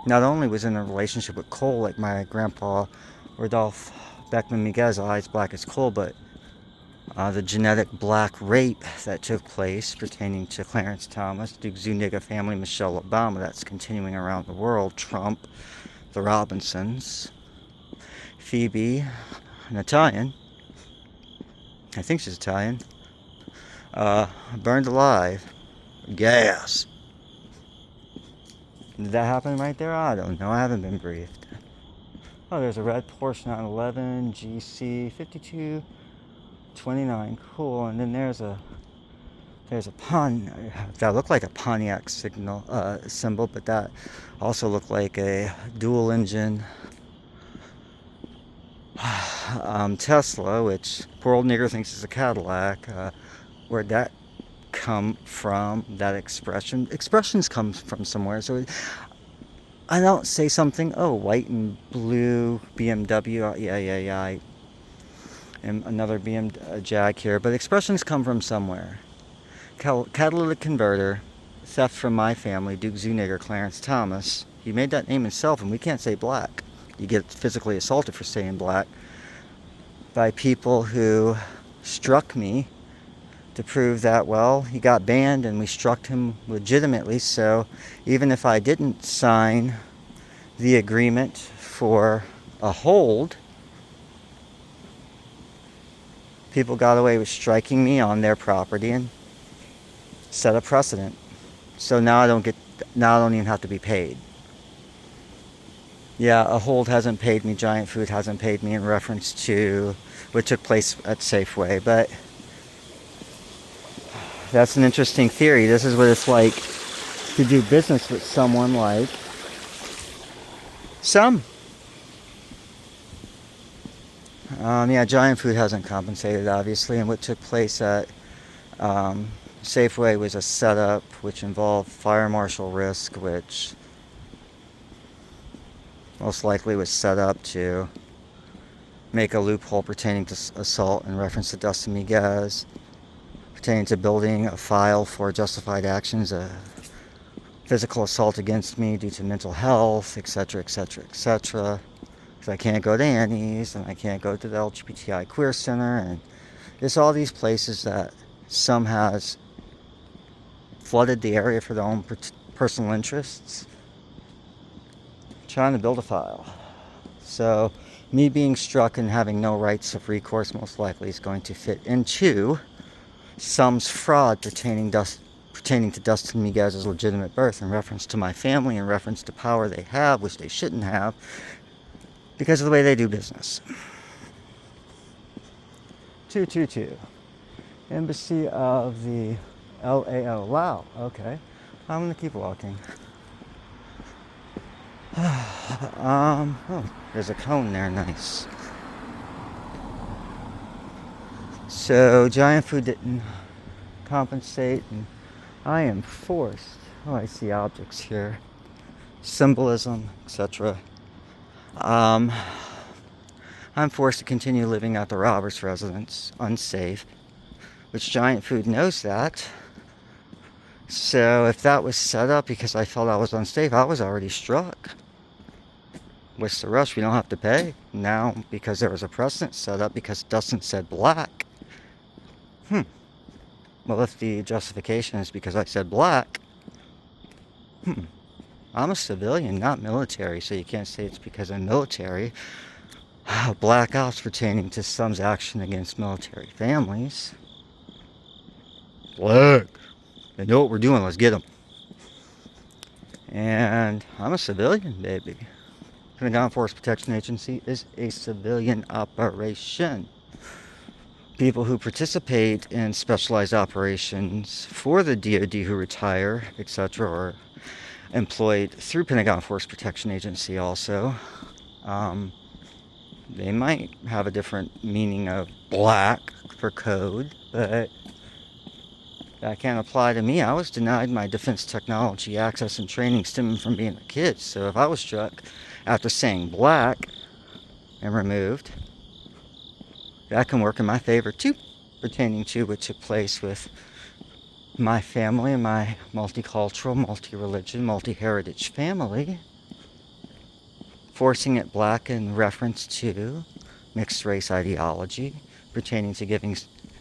not only was in a relationship with Cole, like my grandpa Rodolphe Beckman Migues, eyes black as coal, but the genetic black rape that took place pertaining to Clarence Thomas, Duke Zuniga family, Michelle Obama, that's continuing around the world, Trump, the Robinsons, Phoebe, an Italian, I think she's Italian, burned alive, gas. Did that happen right there? I don't know. I haven't been briefed. Oh, there's a red Porsche 911 GC 5229. Cool. And then there's a that looked like a Pontiac symbol, but that also looked like a dual engine Tesla, which poor old nigger thinks is a Cadillac. Where'd that come from? That expressions come from somewhere. So I don't say something, oh, white and blue BMW, yeah, I am another Jag here, but expressions come from somewhere. Catalytic converter, theft from my family, Duke Zuniga, Clarence Thomas. He made that name himself, and we can't say black. You get physically assaulted for saying black by people who struck me to prove that, well, he got banned and we struck him legitimately. So even if I didn't sign the agreement for a hold, people got away with striking me on their property and set a precedent. So now I don't even have to be paid. Yeah, a hold hasn't paid me, Giant Food hasn't paid me in reference to what took place at Safeway, but that's an interesting theory. This is what it's like to do business with someone like some. Yeah, Giant Food hasn't compensated, obviously, and what took place at Safeway was a setup which involved fire marshal risk, which most likely was set up to make a loophole pertaining to assault in reference to Dustin Migues, pertaining to building a file for justified actions, a physical assault against me due to mental health, etc., etc., etc. Because I can't go to Annie's and I can't go to the LGBTI Queer Center, and there's all these places that some has flooded the area for their own personal interests, trying to build a file. So me being struck and having no rights of recourse most likely is going to fit into some's fraud pertaining to Dustin Migues' legitimate birth in reference to my family, in reference to power they have, which they shouldn't have, because of the way they do business. 222. Embassy of the LAO. Wow, okay. I'm gonna keep walking. Oh, there's a cone there, nice. So, giant food didn't compensate, and I am forced. Oh, I see objects here. Symbolism, etc. I'm forced to continue living at the Roberts residence, unsafe, which Giant Food knows that. So if that was set up because I felt I was unsafe, I was already struck. What's the rush? We don't have to pay. Now, because there was a precedent set up because Dustin said black. Well, if the justification is because I said black, I'm a civilian, not military, so you can't say it's because I'm military. Black ops pertaining to some's action against military families. Black. They know what we're doing, let's get them. And I'm a civilian, baby. Pentagon Force Protection Agency is a civilian operation. People who participate in specialized operations for the DoD who retire, etc., are employed through Pentagon Force Protection Agency also. They might have a different meaning of black for code, but that can't apply to me. I was denied my defense technology access and training stemming from being a kid. So if I was struck after saying black and removed, that can work in my favor too, pertaining to what took place with my family and my multicultural, multi-religion, multi-heritage family. Forcing it black in reference to mixed race ideology pertaining to giving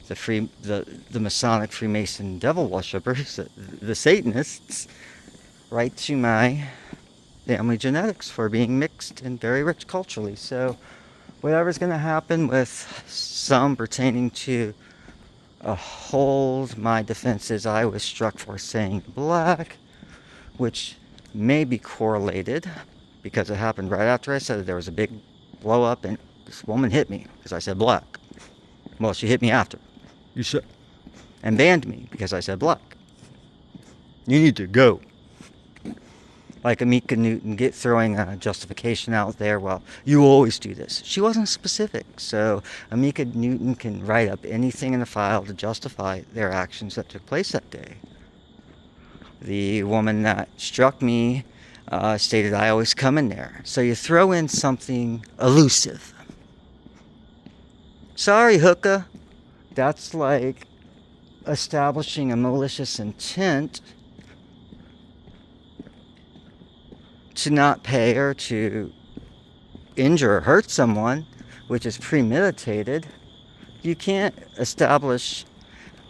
the Masonic Freemason devil worshippers, the Satanists, right to my family genetics for being mixed and very rich culturally. So whatever's going to happen with some pertaining to hold my defense is I was struck for saying black, which may be correlated because it happened right after I said it. There was a big blow up and this woman hit me because I said black. Well, she hit me after. You said. And banned me because I said black. You need to go. Like Amika Newton throwing a justification out there. Well, you always do this. She wasn't specific. So Amika Newton can write up anything in the file to justify their actions that took place that day. The woman that struck me stated I always come in there. So you throw in something elusive. Sorry, hooker. That's like establishing a malicious intent to not pay or to injure or hurt someone, which is premeditated. You can't establish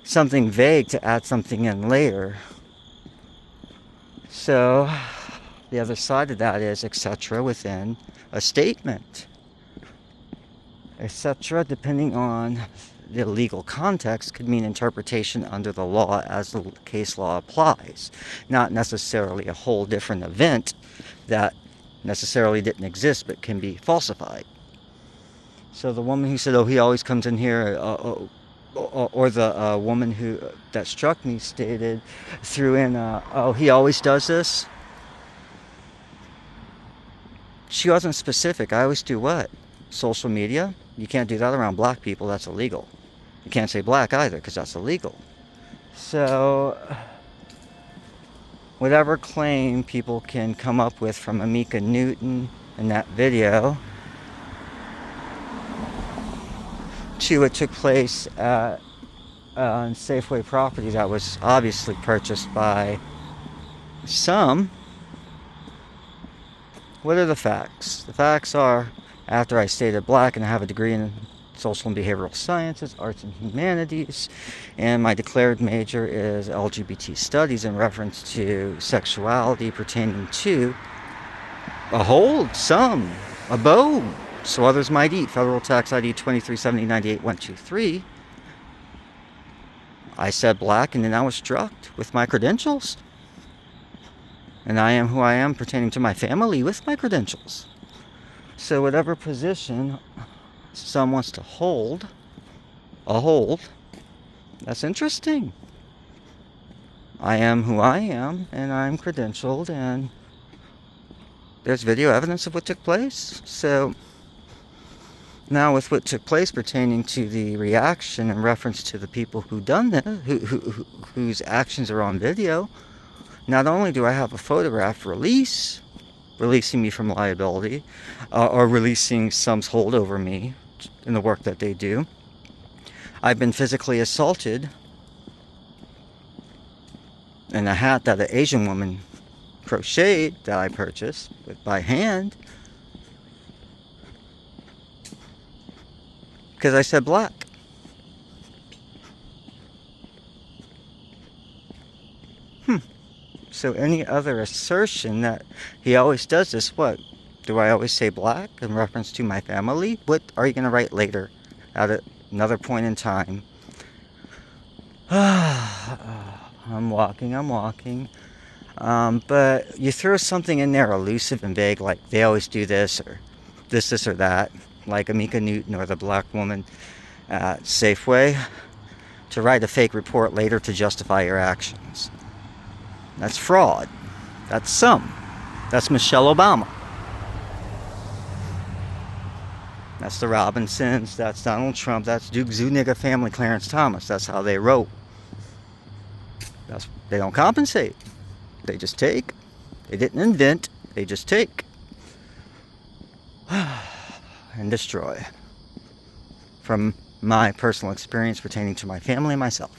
something vague to add something in later. So the other side of that is etc. within a statement. Etc. depending on the legal context could mean interpretation under the law as the case law applies. Not necessarily a whole different event that necessarily didn't exist but can be falsified. So the woman who said, oh, he always comes in here, or the woman who that struck me threw in, oh, he always does this. She wasn't specific. I always do what? Social media? You can't do that around black people. That's illegal. You can't say black either because that's illegal. So whatever claim people can come up with from Amika Newton in that video to what took place at Safeway property that was obviously purchased by some. What are the facts? The facts are, after I stated black and I have a degree in social and behavioral sciences, arts and humanities, and my declared major is LGBT studies in reference to sexuality pertaining to a hold, some, a bow, so others might eat, federal tax ID 237098-123. I said black and then I was struck with my credentials. And I am who I am pertaining to my family with my credentials. So whatever position some wants to hold, that's interesting. I am who I am, and I'm credentialed, and there's video evidence of what took place. So now with what took place pertaining to the reaction in reference to the people who done this, whose actions are on video, not only do I have a photograph releasing me from liability, or releasing some's hold over me in the work that they do, I've been physically assaulted in a hat that an Asian woman crocheted that I purchased by hand because I said black. So any other assertion that he always does this, what? Do I always say black in reference to my family? What are you going to write later at another point in time? I'm walking. But you throw something in there elusive and vague, like they always do this, or this or that, like Amika Newton or the black woman at Safeway, to write a fake report later to justify your actions. That's fraud. That's Michelle Obama. That's the Robinsons. That's Donald Trump. That's Duke Zuniga family, Clarence Thomas. That's how they wrote. They don't compensate. They just take. They didn't invent. They just take and destroy. From my personal experience pertaining to my family and myself.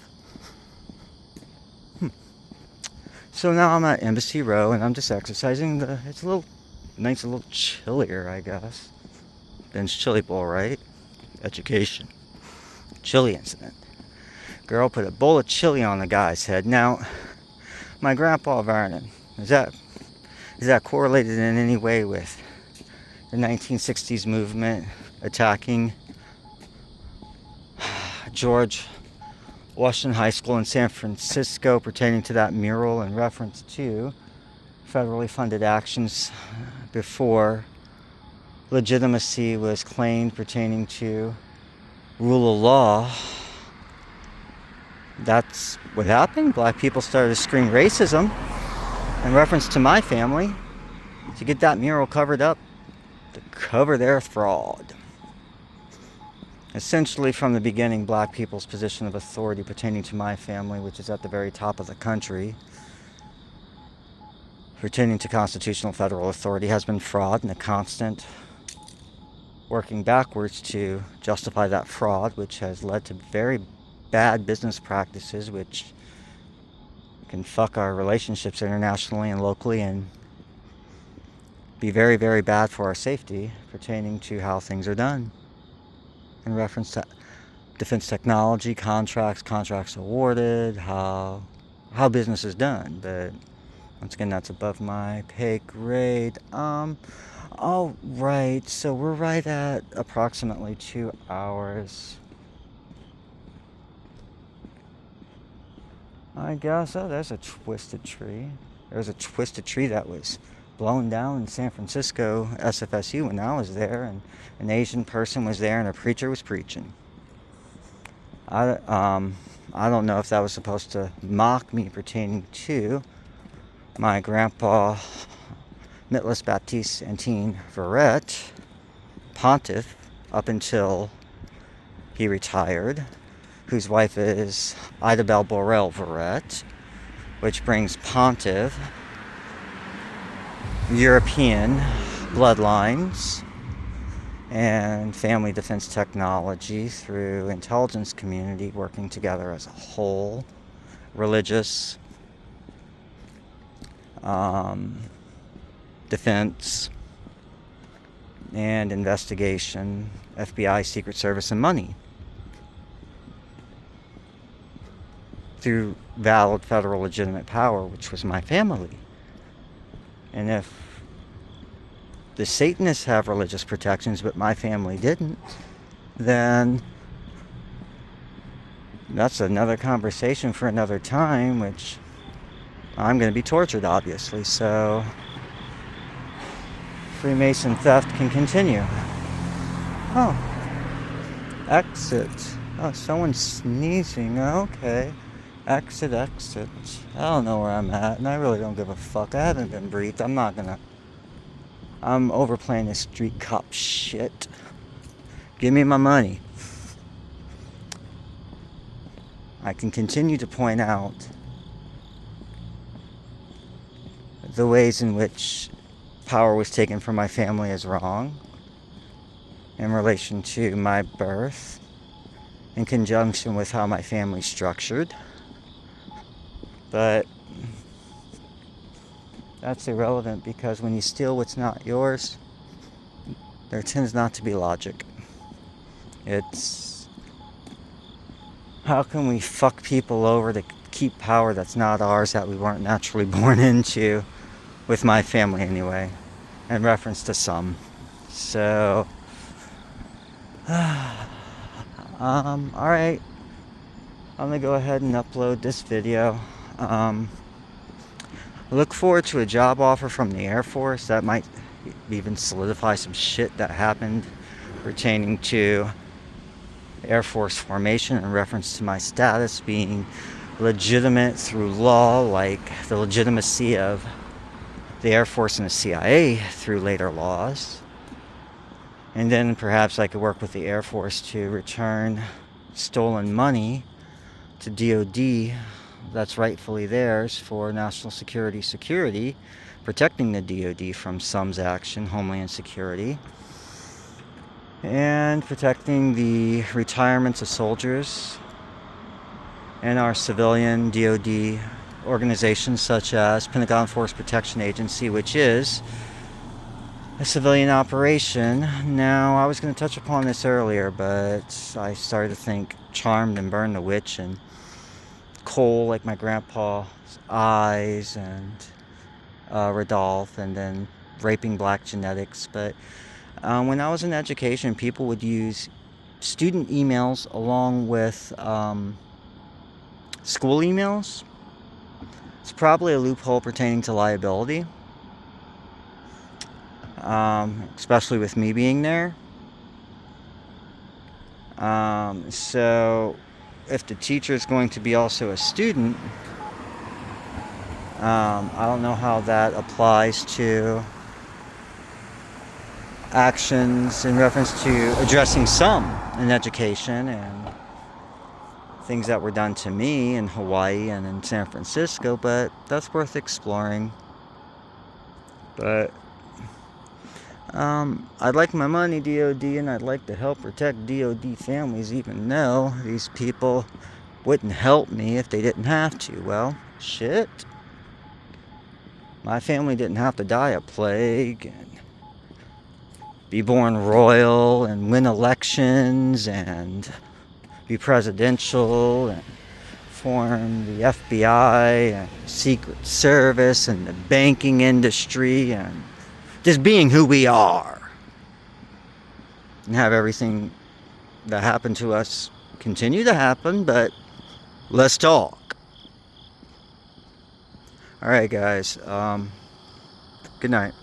So now I'm at Embassy Row and I'm just exercising. It's a little chillier, I guess. Ben's Chili Bowl, right? Education. Chili incident. Girl put a bowl of chili on the guy's head. Now, my grandpa Vernon, is that correlated in any way with the 1960s movement attacking George Washington High School in San Francisco pertaining to that mural in reference to federally funded actions before legitimacy was claimed pertaining to rule of law? That's what happened. Black people started to scream racism in reference to my family to get that mural covered up, to cover their fraud. Essentially, from the beginning, black people's position of authority pertaining to my family, which is at the very top of the country, pertaining to constitutional federal authority, has been fraud, and a constant working backwards to justify that fraud, which has led to very bad business practices, which can fuck our relationships internationally and locally and be very, very bad for our safety pertaining to how things are done. In reference to defense technology, contracts awarded, how business is done. But once again, that's above my pay grade. All right, so we're right at approximately 2 hours. I guess. Oh, there's a twisted tree. There's a twisted tree that was blown down in San Francisco, SFSU, when I was there, and an Asian person was there and a preacher was preaching. I don't know if that was supposed to mock me pertaining to my grandpa, Mitlis Baptiste Antine Verrett, pontiff, up until he retired, whose wife is Idabelle Borrell Verrett, which brings pontiff, European bloodlines, and family defense technology through intelligence community working together as a whole, religious, defense, and investigation, FBI, Secret Service, and money through valid federal legitimate power, which was my family. And if the Satanists have religious protections, but my family didn't, then that's another conversation for another time, which I'm going to be tortured, obviously. So Freemason theft can continue. Oh, exit. Oh, someone's sneezing. Okay. Exit. I don't know where I'm at, and I really don't give a fuck. I haven't been briefed. I'm overplaying this street cop shit. Give me my money. I can continue to point out the ways in which power was taken from my family as wrong in relation to my birth, in conjunction with how my family's structured. But that's irrelevant, because when you steal what's not yours, there tends not to be logic. It's, how can we fuck people over to keep power that's not ours, that we weren't naturally born into, with my family anyway, in reference to some. So, alright, I'm gonna go ahead and upload this video. Look forward to a job offer from the Air Force. That might even solidify some shit that happened pertaining to Air Force formation in reference to my status being legitimate through law, like the legitimacy of the Air Force and the CIA through later laws. And then perhaps I could work with the Air Force to return stolen money to DOD that's rightfully theirs for national security, protecting the DOD from SUM's action, Homeland Security, and protecting the retirements of soldiers and our civilian DOD organizations such as Pentagon Force Protection Agency, which is a civilian operation. Now, I was going to touch upon this earlier, but I started to think Charmed and Burn the Witch and coal, like my grandpa's eyes, and Rodolph, and then raping black genetics. But when I was in education, people would use student emails along with school emails. It's probably a loophole pertaining to liability, especially with me being there. So if the teacher is going to be also a student, I don't know how that applies to actions in reference to addressing some in education and things that were done to me in Hawaii and in San Francisco, but that's worth exploring. But I'd like my money, DOD, and I'd like to help protect DOD families, even though these people wouldn't help me if they didn't have to. Well, shit. My family didn't have to die of plague and be born royal and win elections and be presidential and form the FBI and Secret Service and the banking industry and just being who we are, and have everything that happened to us continue to happen. But let's talk. Alright guys, good night.